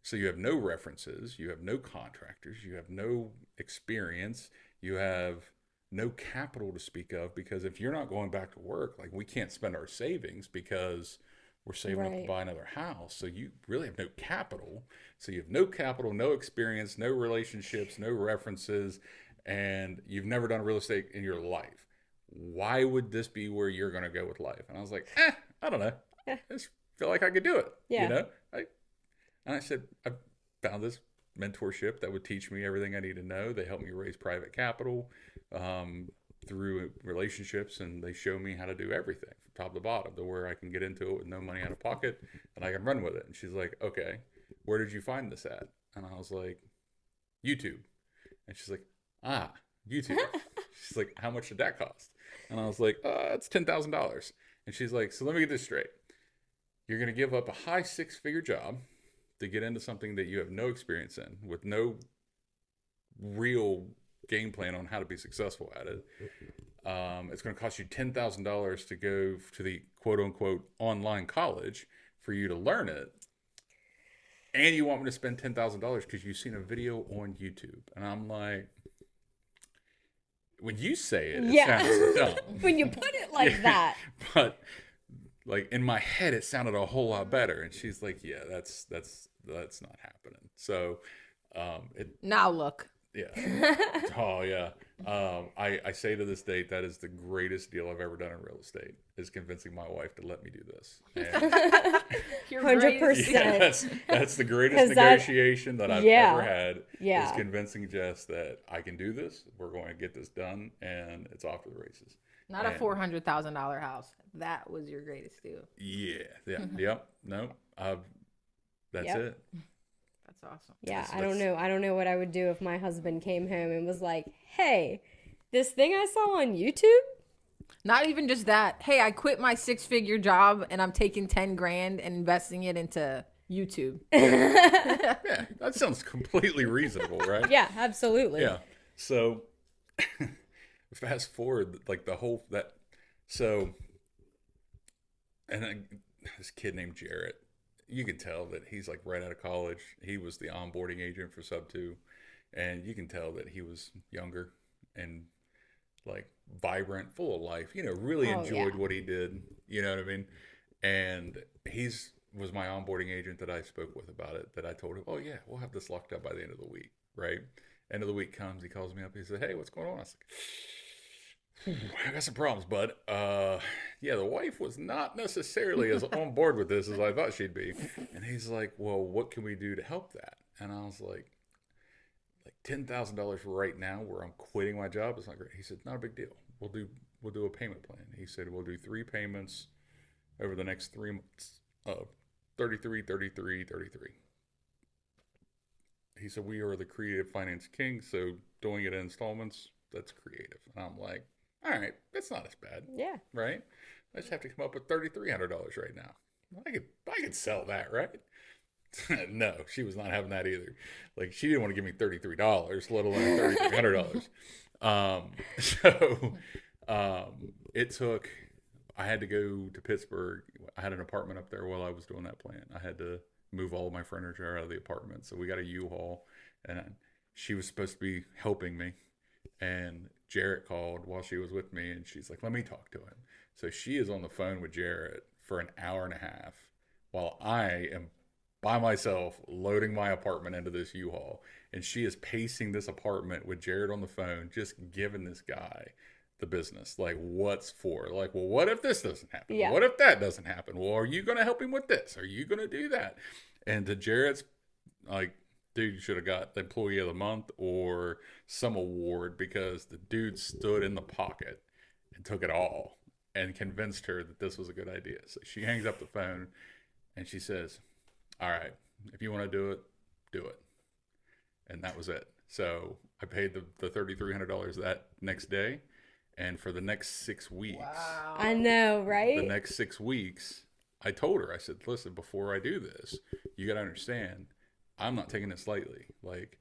So you have no references, you have no contractors, you have no experience, you have no capital to speak of, because if you're not going back to work, like we can't spend our savings because we're saving up to Right. buy another house. So you really have no capital. So you have no capital, no experience, no relationships, no references, and you've never done real estate in your life. Why would this be where you're going to go with life? And I was like, I don't know. I just feel like I could do it. Yeah. You know? And I said, I found this mentorship that would teach me everything I need to know. They helped me raise private capital through relationships, and they show me how to do everything from top to bottom to where I can get into it with no money out of pocket and I can run with it. And she's like, okay, where did you find this at? And I was like, YouTube. And she's like, YouTube. She's like, how much did that cost? And I was like, it's $10,000. And she's like, so let me get this straight. You're going to give up a high six-figure job to get into something that you have no experience in, with no real game plan on how to be successful at it. It's going to cost you $10,000 to go to the quote-unquote online college for you to learn it. And you want me to spend $10,000 because you've seen a video on YouTube. And I'm like, when you say it, it sounds dumb. When you put it like that. But like in my head, it sounded a whole lot better. And she's like, yeah, that's that's not happening. So, Now look. yeah. Oh, yeah. I say to this date, that is the greatest deal I've ever done in real estate, is convincing my wife to let me do this. And Your 100%. greatest- yeah, that's the greatest 'Cause that- negotiation that I've yeah. ever had, Yeah. is convincing Jess that I can do this. We're going to get this done, and it's off to the races. Not a $400,000 house. That was your greatest deal. Yeah. Yep. No. That's Yep. it. That's awesome. Yeah, That's- I don't know. I don't know what I would do if my husband came home and was like, "Hey, this thing I saw on YouTube." Not even just that. Hey, I quit my 6-figure job and I'm taking 10 grand and investing it into YouTube. Yeah. That sounds completely reasonable, right? Yeah, absolutely. Yeah. So fast forward, like the whole that. So, and then this kid named Jarrett, you can tell that he's like right out of college. He was the onboarding agent for Sub 2, and you can tell that he was younger and like vibrant, full of life. You know, really Oh, enjoyed yeah. what he did. You know what I mean? And was my onboarding agent that I spoke with about it. That I told him, oh yeah, we'll have this locked up by the end of the week. Right? End of the week comes, he calls me up. He said, hey, what's going on? I was like, I got some problems, bud. Yeah, the wife was not necessarily as on board with this as I thought she'd be. And he's like, well, what can we do to help that? And I was like $10,000 right now, where I'm quitting my job. It's not great. He said, not a big deal. We'll do a payment plan. He said, we'll do 3 payments over the next 3 months of 33, 33, 33. He said, we are the creative finance king, so doing it in installments, that's creative. And I'm like, all right, that's not as bad, Yeah. right? I just have to come up with $3,300 right now. I could sell that, right? No, she was not having that either. Like, she didn't want to give me $33, let alone $3,300. It took. I had to go to Pittsburgh. I had an apartment up there while I was doing that plan. I had to move all of my furniture out of the apartment, so we got a U-Haul, and she was supposed to be helping me. And Jarrett called while she was with me, and she's like, let me talk to him. So she is on the phone with Jarrett for an hour and a half while I am by myself loading my apartment into this U-Haul. And she is pacing this apartment with Jarrett on the phone, just giving this guy the business. Like, what's for? Like, well, what if this doesn't happen? Yeah. What if that doesn't happen? Well, are you going to help him with this? Are you going to do that? And to Jarrett's, like, dude, you should have got the employee of the month or some award, because the dude stood in the pocket and took it all and convinced her that this was a good idea. So she hangs up the phone and she says, all right, if you want to do it, do it. And that was it. So I paid the $3,300 that next day. And for the next 6 weeks, Wow. I know, the right? next 6 weeks, I told her, I said, listen, before I do this, you got to understand, I'm not taking this lightly. Like,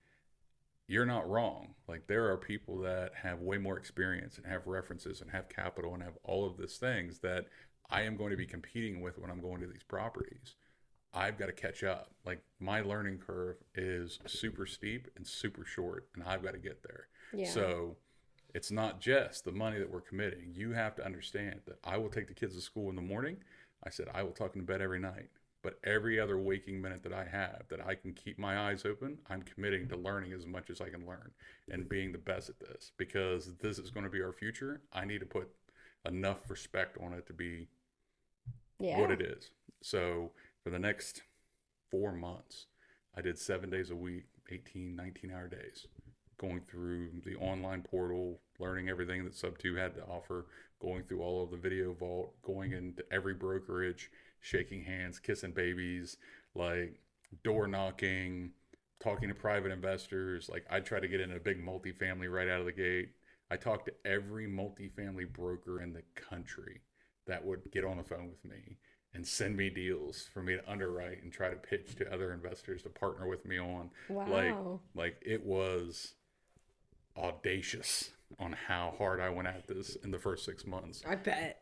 you're not wrong. Like, there are people that have way more experience and have references and have capital and have all of these things that I am going to be competing with when I'm going to these properties. I've got to catch up. Like, my learning curve is super steep and super short, and I've got to get there. Yeah. So it's not just the money that we're committing. You have to understand that I will take the kids to school in the morning. I said I will tuck them to bed every night. But every other waking minute that I have, that I can keep my eyes open, I'm committing to learning as much as I can learn and being the best at this, because this is going to be our future. I need to put enough respect on it to be Yeah. what it is. So for the next 4 months, I did 7 days a week, 18, 19-hour days, going through the online portal, learning everything that Sub 2 had to offer, going through all of the video vault, going into every brokerage, shaking hands, kissing babies, like door knocking, talking to private investors. Like, I try to get in a big multifamily right out of the gate. I talked to every multifamily broker in the country that would get on the phone with me and send me deals for me to underwrite and try to pitch to other investors to partner with me on. Wow. Like it was audacious on how hard I went at this in the first 6 months. I bet.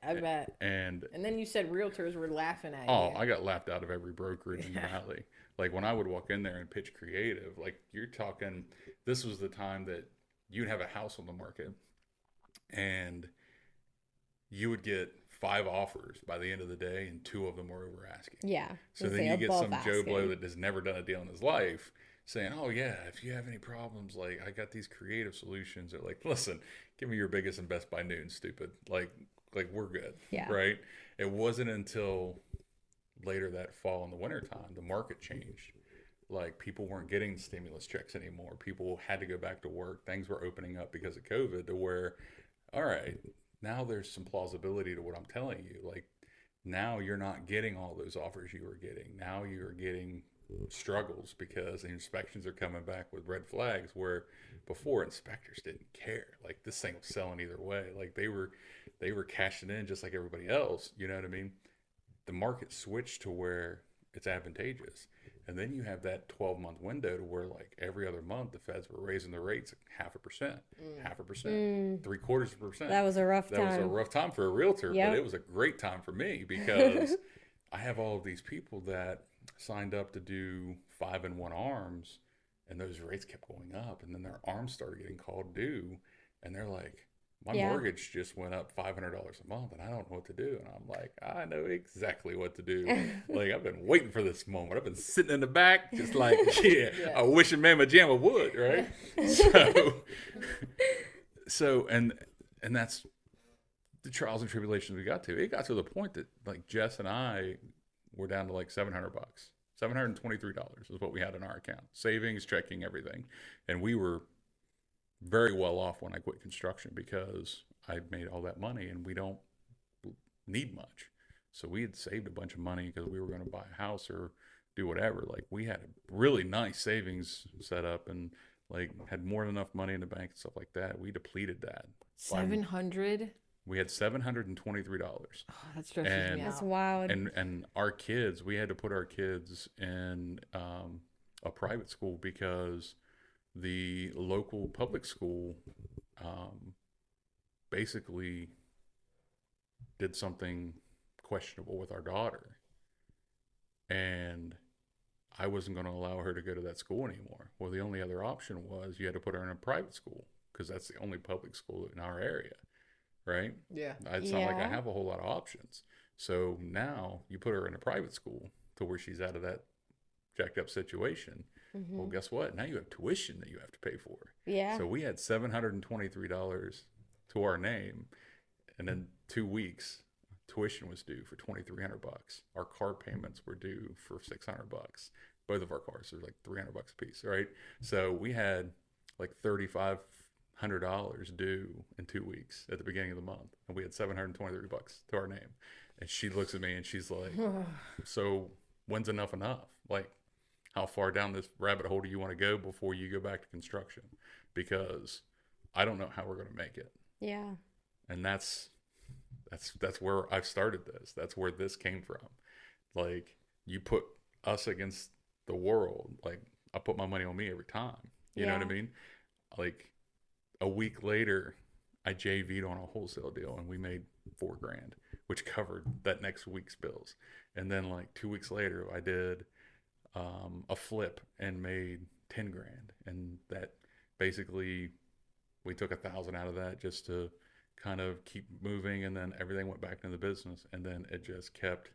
And then you said realtors were laughing at oh, you. I got laughed out of every brokerage in the valley. Like, when I would walk in there and pitch creative, like, you're talking, this was the time that you'd have a house on the market and you would get 5 offers by the end of the day, and 2 of them were over asking. Yeah. So then you get some Joe Blow that has never done a deal in his life saying, oh yeah, if you have any problems, like I got these creative solutions. They're like, listen, give me your biggest and best by noon, stupid. Like we're good. Yeah. Right. It wasn't until later that fall and the winter time, the market changed. Like people weren't getting stimulus checks anymore. People had to go back to work. Things were opening up because of COVID to where, all right, now there's some plausibility to what I'm telling you. Like now you're not getting all those offers you were getting. Now you're getting struggles because the inspections are coming back with red flags, where before inspectors didn't care. Like this thing was selling either way. Like they were cashing in just like everybody else. You know what I mean? The market switched to where it's advantageous. And then you have that 12-month window to where like every other month the Feds were raising the rates 0.5%, 0.5%, 0.75%. That was a rough time. That was a rough time for a realtor, but it was a great time for me because I have all of these people that signed up to do 5-in-1 arms, and those rates kept going up, and then their arms started getting called due, and they're like, my mortgage just went up $500 a month, and I don't know what to do. And I'm like, I know exactly what to do. Like, I've been waiting for this moment. I've been sitting in the back, just like, I wish a Mama Jamma would, right? And that's the trials and tribulations we got to. It got to the point that, like, Jess and I were down to like $700. $723 is what we had in our account. Savings, checking, everything. And we were very well off when I quit construction because I made all that money and we don't need much. So we had saved a bunch of money because we were going to buy a house or do whatever. Like we had a really nice savings set up and like had more than enough money in the bank and stuff like that. We depleted that. 700. We had $723. Oh, that stresses me out. That's wild. And our kids, we had to put our kids in a private school because the local public school basically did something questionable with our daughter. And I wasn't going to allow her to go to that school anymore. Well, the only other option was you had to put her in a private school because that's the only public school in our area, right? Yeah. It's not like I have a whole lot of options. So now you put her in a private school to where she's out of that jacked up situation. Well, guess what? Now you have tuition that you have to pay for. Yeah. So we had $723 to our name, and then 2 weeks tuition was due for $2,300. Our car payments were due for $600. Both of our cars are like $300 a piece, right? So we had like $3,500 due in 2 weeks at the beginning of the month, and we had $723 to our name. And she looks at me and she's like, "So when's enough enough? Like, how far down this rabbit hole do you want to go before you go back to construction? Because I don't know how we're going to make it." Yeah. And that's where I've started this. That's where this came from. Like, you put us against the world. Like, I put my money on me every time. You know what I mean? Like, a week later, I JV'd on a wholesale deal and we made $4,000, which covered that next week's bills. And then like 2 weeks later, I did a flip and made $10,000, and that basically we took $1,000 out of that just to kind of keep moving, and then everything went back into the business, and then it just kept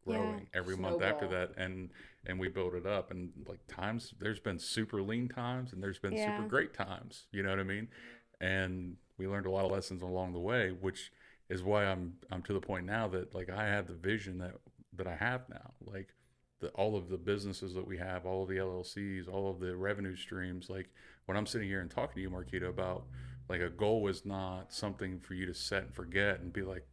growing every month after that, and we built it up. And like times, there's been super lean times and there's been super great times, you know what I mean? And we learned a lot of lessons along the way, which is why I'm to the point now that like I have the vision that I have now. Like all of the businesses that we have, all of the LLCs, all of the revenue streams. Like when I'm sitting here and talking to you, Markita, about like a goal is not something for you to set and forget and be like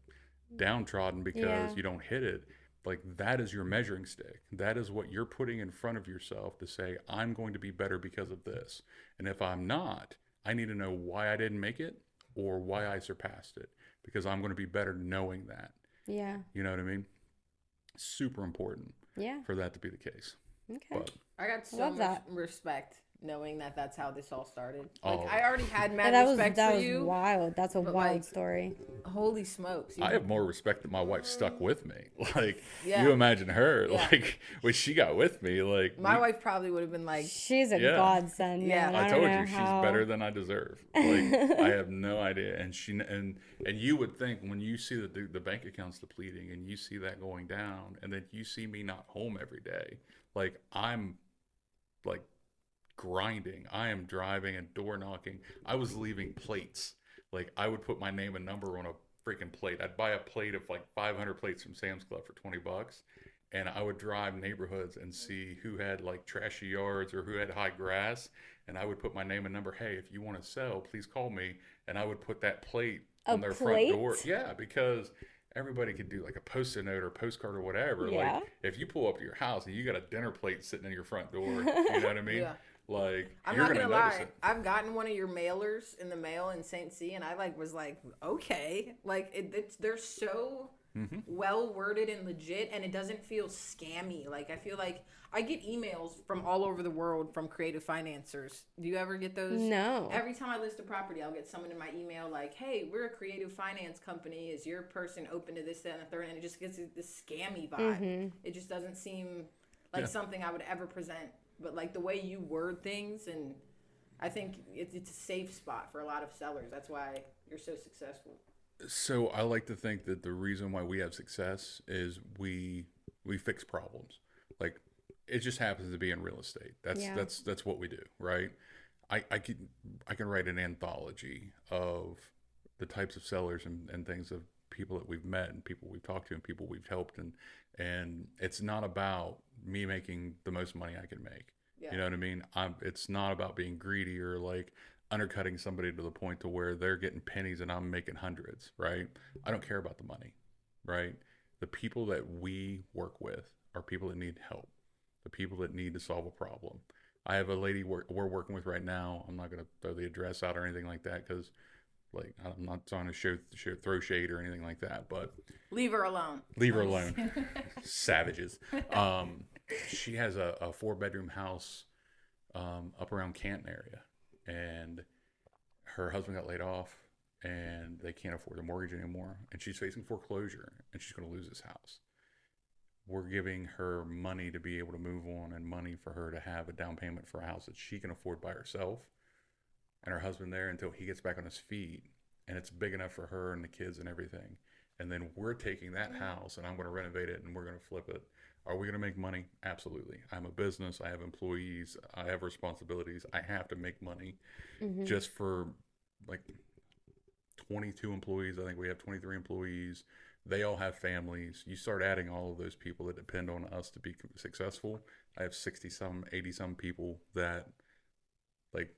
downtrodden because you don't hit it. Like that is your measuring stick. That is what you're putting in front of yourself to say, I'm going to be better because of this. And if I'm not, I need to know why I didn't make it or why I surpassed it, because I'm going to be better knowing that. Yeah. You know what I mean? Super important. Yeah. For that to be the case. Okay. But I got so much respect knowing that that's how this all started. Oh. Like, I already had mad that respect was for you. wild. That's a but, wild like, story. Holy smokes. I have more respect that my wife stuck with me. Like, Yeah. you imagine her, Yeah. like, when she got with me, like, My wife probably would have been like, She's a Yeah. godsend, Yeah. man. I don't told know you she's how- better than I deserve. Like, I have no idea. And and you would think when you see the bank accounts depleting and you see that going down, and then you see me not home every day, like I'm like grinding. I am driving and door knocking. I was leaving plates. Like I would put my name and number on a freaking plate. I'd buy a plate of like 500 plates from Sam's Club for $20. And I would drive neighborhoods and see who had like trashy yards or who had high grass. And I would put my name and number. Hey, if you want to sell, please call me. And I would put that plate on their front door. Yeah, because everybody could do like a Post-it note or postcard or whatever. Yeah. Like if you pull up to your house and you got a dinner plate sitting in your front door, you know what I mean? Yeah. Like I'm you're not gonna gonna notice lie. it. I've gotten one of your mailers in the mail in St. C, and I like was like, okay, like they're so well worded and legit, and it doesn't feel scammy. Like I feel like I get emails from all over the world from creative financiers. Do you ever get those? No. Every time I list a property, I'll get someone in my email like, hey, we're a creative finance company. Is your person open to this, that, and the third? And it just gets this scammy vibe. It just doesn't seem like something I would ever present. But like the way you word things, and I think it's a safe spot for a lot of sellers. That's why you're so successful. So I like to think that the reason why we have success is we fix problems. Like it just happens to be in real estate. That's what we do, right? I can write an anthology of the types of sellers and things of people that we've met and people we've talked to and people we've helped, and it's not about me making the most money I can make. Yeah. You know what I mean? It's not about being greedy or like undercutting somebody to the point to where they're getting pennies and I'm making hundreds, right? I don't care about the money, right? The people that we work with are people that need help, the people that need to solve a problem. I have a lady we're working with right now. I'm not going to throw the address out or anything like that because like I'm not trying to throw shade or anything like that, but Leave her alone. leave her alone. Savages. She has a 4-bedroom house up around Canton area, and her husband got laid off and they can't afford the mortgage anymore, and she's facing foreclosure and she's going to lose this house. We're giving her money to be able to move on and money for her to have a down payment for a house that she can afford by herself and her husband there until he gets back on his feet and it's big enough for her and the kids and everything. And then we're taking that house and I'm going to renovate it and we're going to flip it. Are we going to make money? Absolutely. I'm a business. I have employees. I have responsibilities. I have to make money. Just for like 22 employees. I think we have 23 employees. They all have families. You start adding all of those people that depend on us to be successful. I have 60 some, 80 some people that like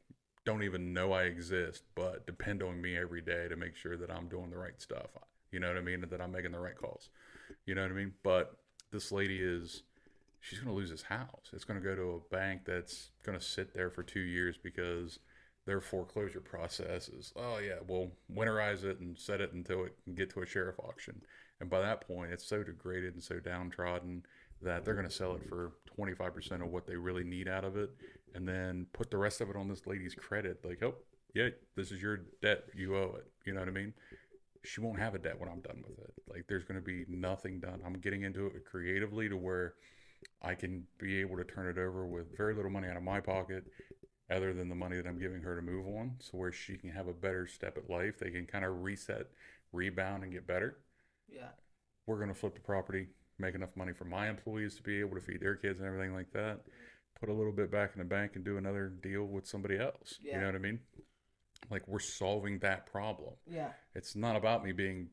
don't even know I exist, but depend on me every day to make sure that I'm doing the right stuff. You know what I mean? That I'm making the right calls. You know what I mean? But this lady she's going to lose this house. It's going to go to a bank that's going to sit there for 2 years because their foreclosure process is, oh yeah, we'll winterize it and set it until it can get to a sheriff auction. And by that point, it's so degraded and so downtrodden that they're going to sell it for 25% of what they really need out of it and then put the rest of it on this lady's credit. Like, oh, yeah, this is your debt. You owe it. You know what I mean? She won't have a debt when I'm done with it. Like, there's going to be nothing done. I'm getting into it creatively to where I can be able to turn it over with very little money out of my pocket other than the money that I'm giving her to move on, so where she can have a better step at life. They can kind of reset, rebound, and get better. Yeah. We're going to flip the property, make enough money for my employees to be able to feed their kids and everything like that, put a little bit back in the bank and do another deal with somebody else. Yeah. You know what I mean? Like, we're solving that problem. Yeah. It's not about me being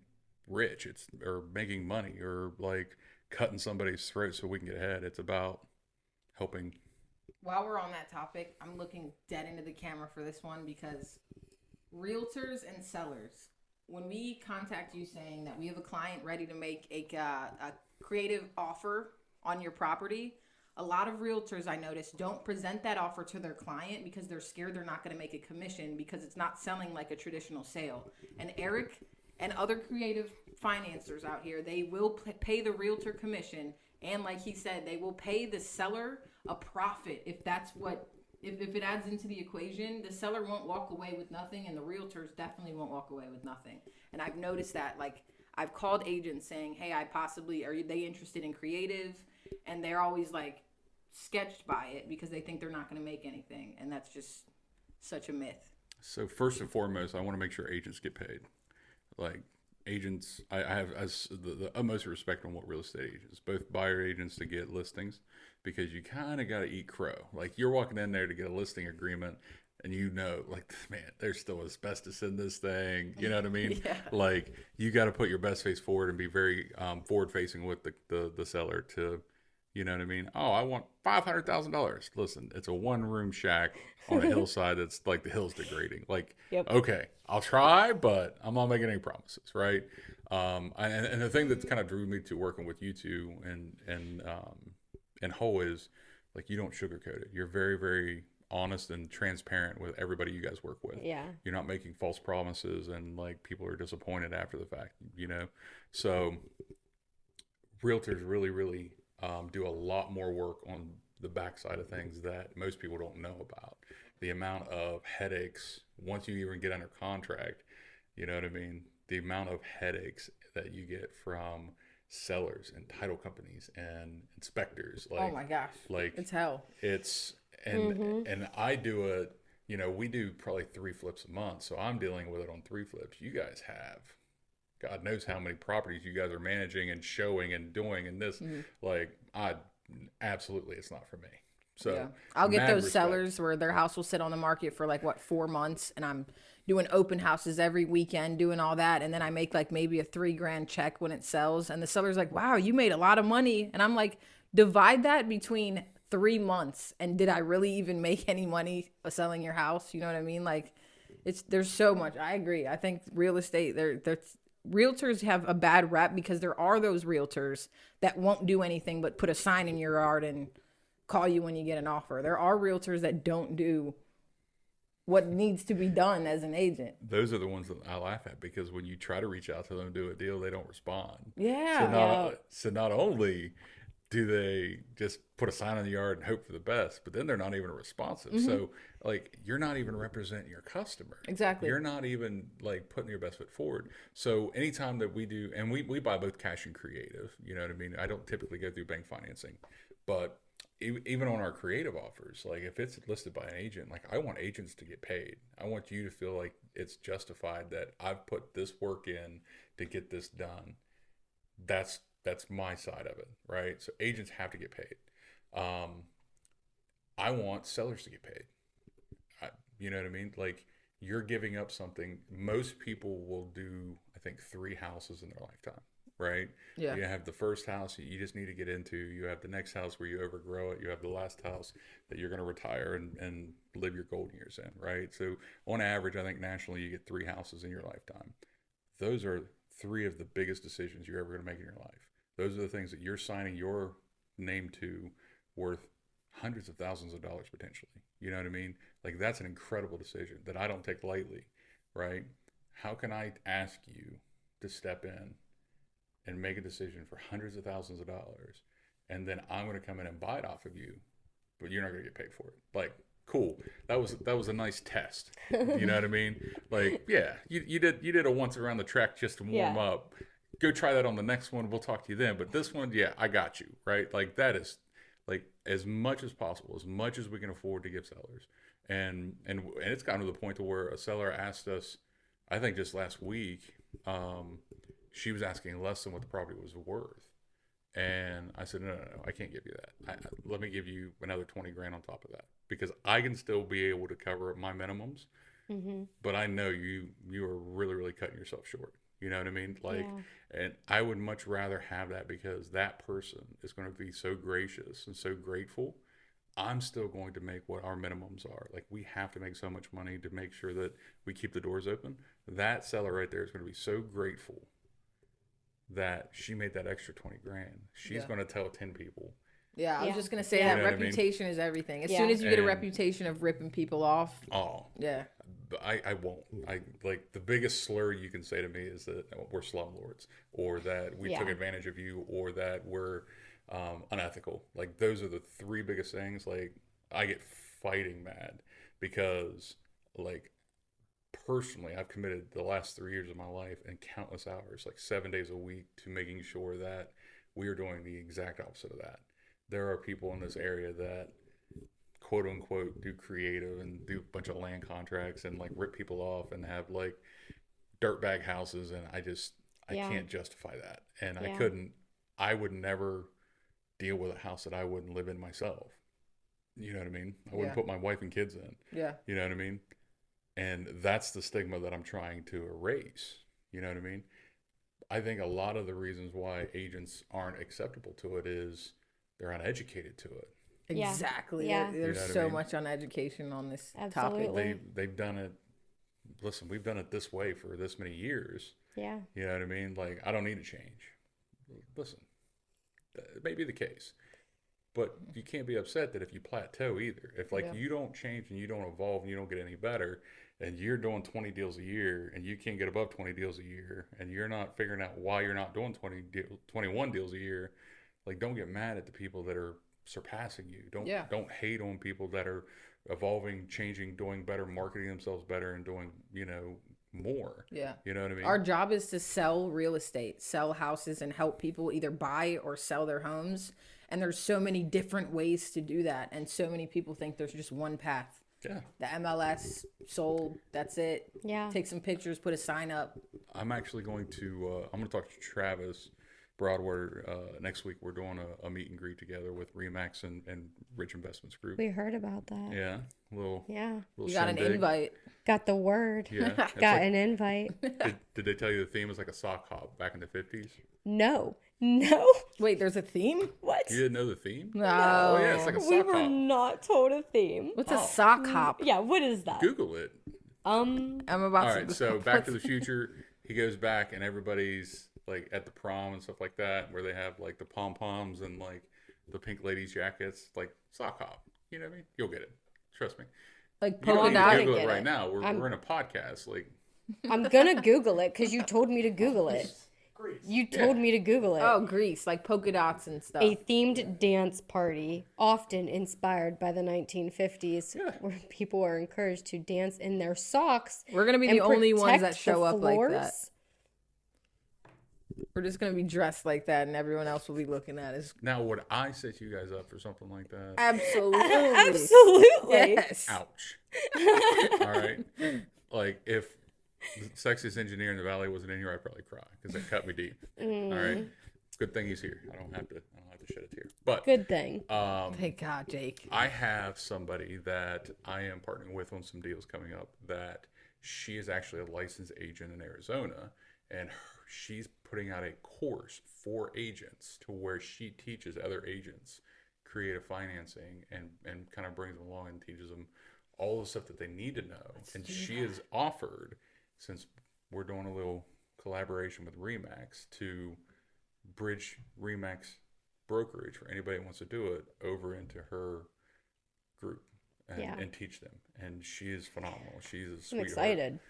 rich or making money or like cutting somebody's throat so we can get ahead. It's about helping. While we're on that topic, I'm looking dead into the camera for this one because realtors and sellers, when we contact you saying that we have a client ready to make a creative offer on your property, a lot of realtors I notice don't present that offer to their client because they're scared they're not going to make a commission because it's not selling like a traditional sale. And Eric and other creative financiers out here, they will pay the realtor commission. And like he said, they will pay the seller a profit if that's what if it adds into the equation, the seller won't walk away with nothing, and the realtors definitely won't walk away with nothing. And I've noticed that, like, I've called agents saying, hey, are they interested in creative? And they're always like sketched by it because they think they're not going to make anything. And that's just such a myth. So first and foremost, I want to make sure agents get paid. Like agents, I have the utmost respect on what real estate agents, both buyer agents to get listings, because you kind of got to eat crow. Like you're walking in there to get a listing agreement, and like, man, there's still asbestos in this thing. You know what I mean? Yeah. Like you got to put your best face forward and be very forward facing with the seller to, you know what I mean? Oh, I want $500,000. Listen, it's a one-room shack on a hillside that's like the hill's degrading. Like, Yep. okay, I'll try, but I'm not making any promises, right? And the thing that kind of drew me to working with you two and Ho is like you don't sugarcoat it. You're very, very honest and transparent with everybody you guys work with. Yeah. You're not making false promises and like people are disappointed after the fact, you know? So realtors really, really do a lot more work on the backside of things that most people don't know about. The amount of headaches once you even get under contract, you know what I mean? The amount of headaches that you get from sellers and title companies and inspectors. Like, oh my gosh, like it's hell. It's and I do we do probably 3 flips a month, so I'm dealing with it on 3 flips. You guys have God knows how many properties you guys are managing and showing and doing and this. Like, absolutely, it's not for me. So Yeah. I'll get mad those respect. sellers where their house will sit on the market for like 4 months, and I'm doing open houses every weekend, doing all that, and then I make like maybe a $3,000 check when it sells, and the seller's like, "Wow, you made a lot of money," and I'm like, "Divide that between 3 months, and did I really even make any money selling your house?" You know what I mean? Like, there's so much. I agree. I think real estate, realtors have a bad rep because there are those realtors that won't do anything but put a sign in your yard and call you when you get an offer. There are realtors that don't do what needs to be done as an agent. Those are the ones that I laugh at, because when you try to reach out to them, do a deal, they don't respond. Yeah. So not only do they just put a sign in the yard and hope for the best, but then they're not even responsive. So like, you're not even representing your customer. Exactly. You're not even like putting your best foot forward. So anytime that we do, and we buy both cash and creative, you know what I mean? I don't typically go through bank financing, but even on our creative offers, like if it's listed by an agent, like I want agents to get paid. I want you to feel like it's justified that I've put this work in to get this done. That's my side of it, right? So agents have to get paid. I want sellers to get paid. You know what I mean? Like, you're giving up something. Most people will do, I think, 3 houses in their lifetime, right? Yeah. You have the first house you just need to get into. You have the next house where you overgrow it. You have the last house that you're going to retire and live your golden years in, right? So on average, I think nationally you get 3 houses in your lifetime. Those are 3 of the biggest decisions you're ever going to make in your life. Those are the things that you're signing your name to, worth hundreds of thousands of dollars potentially. You know what I mean? Like, that's an incredible decision that I don't take lightly, right? How can I ask you to step in and make a decision for hundreds of thousands of dollars, and then I'm going to come in and buy it off of you, but you're not going to get paid for it? Like, cool. That was a nice test. You know what I mean? Like, yeah, you did a once around the track just to warm up. Go try that on the next one. We'll talk to you then. But this one, yeah, I got you, right? Like, that is, like, as much as possible, as much as we can afford to give sellers. And it's gotten to the point to where a seller asked us, I think just last week, she was asking less than what the property was worth. And I said, no, I can't give you that. Let me give you another 20 grand on top of that, because I can still be able to cover my minimums. But I know you are really, really cutting yourself short. You know what I mean? Like, and I would much rather have that, because that person is going to be so gracious and so grateful. I'm still going to make what our minimums are. Like, we have to make so much money to make sure that we keep the doors open. That seller right there is going to be so grateful that she made that extra 20 grand. She's going to tell 10 people. Yeah, I was just going to say Yeah. that You know what I mean? reputation is everything. As Yeah. soon as you get a And- reputation of ripping people off, Oh, yeah. I won't. I like, the biggest slur you can say to me is that we're slumlords, or that we took advantage of you, or that we're unethical. Like, those are the 3 biggest things. Like, I get fighting mad because, like, personally, I've committed the last 3 years of my life and countless hours, like 7 days a week, to making sure that we are doing the exact opposite of that. There are people in this area that quote unquote do creative and do a bunch of land contracts and like rip people off and have like dirtbag houses, and I Yeah. can't justify that. And Yeah. I would never deal with a house that I wouldn't live in myself. You know what I mean? I wouldn't Yeah. put my wife and kids in. Yeah. You know what I mean? And that's the stigma that I'm trying to erase. You know what I mean? I think a lot of the reasons why agents aren't acceptable to it is they're uneducated to it. Yeah. Exactly. Yeah. There's You know what I so mean? much on education on this topic. Absolutely. They've done it. Listen, we've done it this way for this many years. Yeah. You know what I mean? Like, I don't need to change. Listen, it may be the case, but you can't be upset that if you plateau either. If like Yeah. you don't change and you don't evolve and you don't get any better, and you're doing 20 deals a year and you can't get above 20 deals a year, and you're not figuring out why you're not doing 21 deals a year, like, don't get mad at the people that are surpassing you. Don't hate on people that are evolving, changing, doing better, marketing themselves better, and doing, more. Yeah. You know what I mean? Our job is to sell real estate, sell houses, and help people either buy or sell their homes. And there's so many different ways to do that. And so many people think there's just one path. Yeah. The MLS sold, that's it. Yeah. Take some pictures, put a sign up. I'm actually going to talk to Travis Broadwater next week. We're doing a meet and greet together with Remax and Rich Investments Group. We heard about that. Yeah, little Yeah. You got an shindig. invite. Got the word. Yeah, it's Got like- an invite. did they tell you the theme was like a sock hop back in the 50s? No. No. Wait, there's a theme? What? You didn't know the theme? No. Oh yeah, it's like a We sock were hop. not told a theme. What's a sock hop? Yeah, what is that? Google it. I'm about All to. right, so Back to the Future, he goes back and everybody's like at the prom and stuff like that, where they have like the pom poms and like the pink ladies jackets, like sock hop. You know what I mean? You'll get it. Trust me. Like You don't polka need dot. to Google get it right it. now. We're in a podcast. Like, I'm gonna Google it because you told me to Google it. You told me to Google it. Oh, Greece, like polka dots and stuff. A themed dance party, often inspired by the 1950s, Yeah. where people are encouraged to dance in their socks. We're gonna be and the only ones that protect show the up like that. floors. We're just gonna be dressed like that, and everyone else will be looking at us. now would I set you guys up for something like that? Absolutely. Absolutely. Yes. Ouch. All right. Like, if the sexiest engineer in the valley wasn't in here, I'd probably cry because that cut me deep. All right. Good thing he's here. I don't have to shed a tear. But Good thing. Thank God, Jake. I have somebody that I am partnering with on some deals coming up, that she is actually a licensed agent in Arizona, and she's putting out a course for agents to where she teaches other agents creative financing and kind of brings them along and teaches them all the stuff that they need to know. And she has offered, since we're doing a little collaboration with Remax, to bridge Remax brokerage for anybody who wants to do it over into her group and teach them. And she is phenomenal. She's a I'm sweetheart. excited.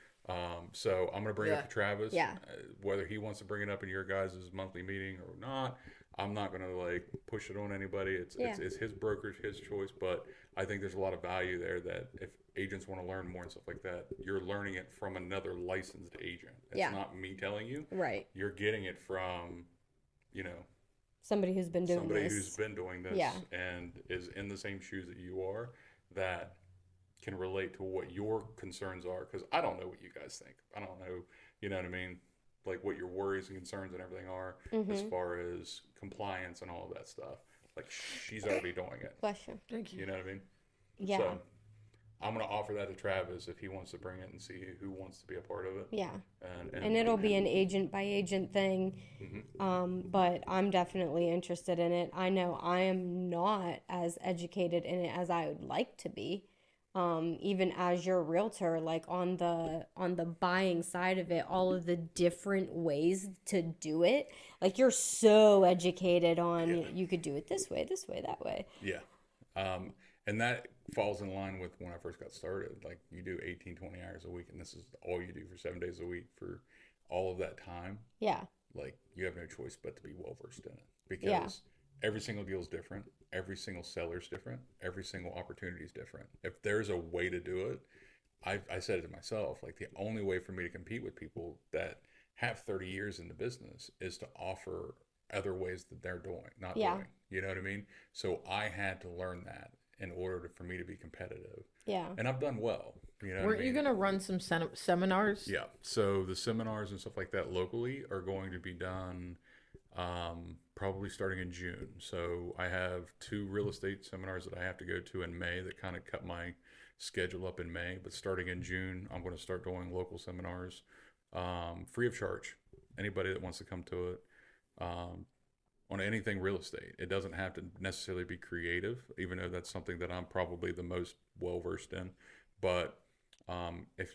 So I'm going to bring it up to Travis. Yeah. Whether he wants to bring it up in your guys' monthly meeting or not, I'm not going to like push it on anybody. It's his brokerage, his choice. But I think there's a lot of value there that if agents want to learn more and stuff like that, you're learning it from another licensed agent. It's not me telling you. Right. You're getting it from, Somebody who's been doing somebody this. who's been doing this and is in the same shoes that you are, that can relate to what your concerns are. Because I don't know what you guys think. I don't know, you know what I mean? Like what your worries and concerns and everything are as far as compliance and all of that stuff. Like, she's already doing it. Bless you. Thank you. You know what I mean? Yeah. So I'm going to offer that to Travis if he wants to bring it and see who wants to be a part of it. Yeah. And it'll be an agent by agent thing. But I'm definitely interested in it. I know I am not as educated in it as I would like to be. Even as your realtor, like on the buying side of it, all of the different ways to do it. Like, you're so educated on you could do it this way, that way. Yeah. And that falls in line with when I first got started. Like, you do 18, 20 hours a week, and this is all you do for 7 days a week for all of that time. Yeah. Like, you have no choice but to be well-versed in it, because every single deal is different. every single seller's different. Every single opportunity is different. If there's a way to do it, I said it to myself, like the only way for me to compete with people that have 30 years in the business is to offer other ways that they're not doing. You know what I mean? So I had to learn that in order for me to be competitive. Yeah. And I've done well. You know Weren't you going to run some seminars? Yeah. So the seminars and stuff like that locally are going to be done probably starting in June. So I have 2 real estate seminars that I have to go to in May that kind of cut my schedule up in May. But starting in June, I'm going to start doing local seminars free of charge. Anybody that wants to come to it on anything real estate. It doesn't have to necessarily be creative, even though that's something that I'm probably the most well-versed in. But if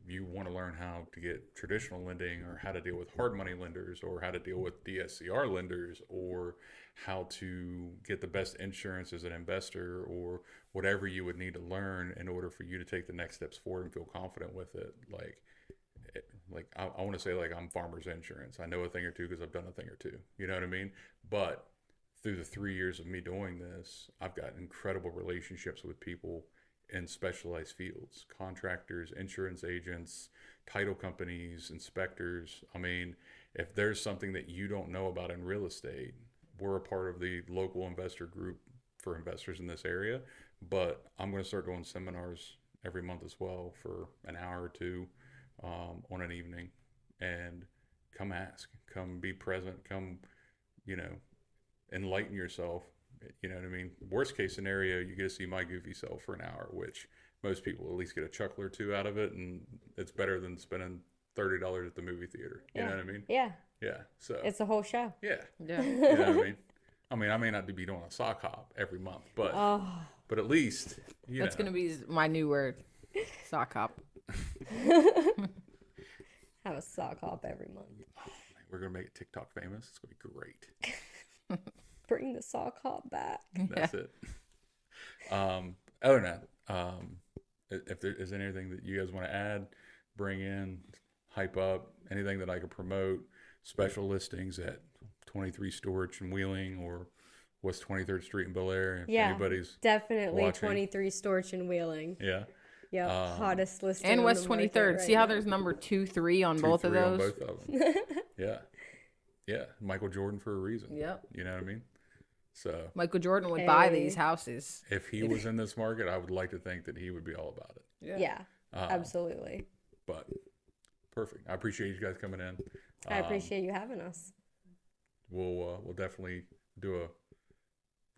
you want to learn how to get traditional lending, or how to deal with hard money lenders, or how to deal with DSCR lenders, or how to get the best insurance as an investor, or whatever you would need to learn in order for you to take the next steps forward and feel confident with it, I want to say, like, I'm Farmers Insurance. I know a thing or two because I've done a thing or two. You know what I mean? But through the 3 years of me doing this, I've got incredible relationships with people in specialized fields: contractors, insurance agents, title companies, inspectors. I mean, if there's something that you don't know about in real estate, we're a part of the local investor group for investors in this area. But I'm going to start doing seminars every month as well for an hour or two on an evening. And come ask, come be present, come, enlighten yourself. You know what I mean? Worst case scenario, you get to see my goofy self for an hour, which most people at least get a chuckle or two out of it, and it's better than spending $30 at the movie theater. You know what I mean? Yeah. Yeah. So it's a whole show. Yeah. You know what I mean? I mean, I may not be doing a sock hop every month, but at least that's going to be my new word, sock hop. Have a sock hop every month. Oh, man, we're going to make it TikTok famous. It's going to be great. Bring the sock hop back. That's it. Other than that, if there is anything that you guys want to add, bring in, hype up, anything that I could promote, special listings at 23 Storage in Wheeling or West 23rd Street in Bel Air. If anybody's definitely watching. 23 Storage in Wheeling. Yeah. Yeah, hottest listing. And on West the market 23rd. right See how now. there's number 2, 3 on both of 2-3 on those? both of them. Yeah. Yeah. Michael Jordan for a reason. Yep. You know what I mean? So Michael Jordan would buy these houses. if he was in this market, I would like to think that he would be all about it. Yeah, absolutely. But perfect. I appreciate you guys coming in. I appreciate you having us. We'll definitely do a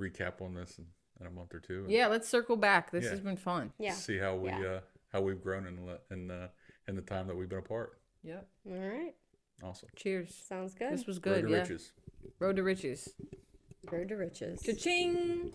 recap on this in a month or two. Yeah, let's circle back. This has been fun. Yeah. See how we've grown in the time that we've been apart. Yep. All right. Awesome. Cheers. Sounds good. This was good. Road to riches. Road to riches. Road to riches. Cha-ching.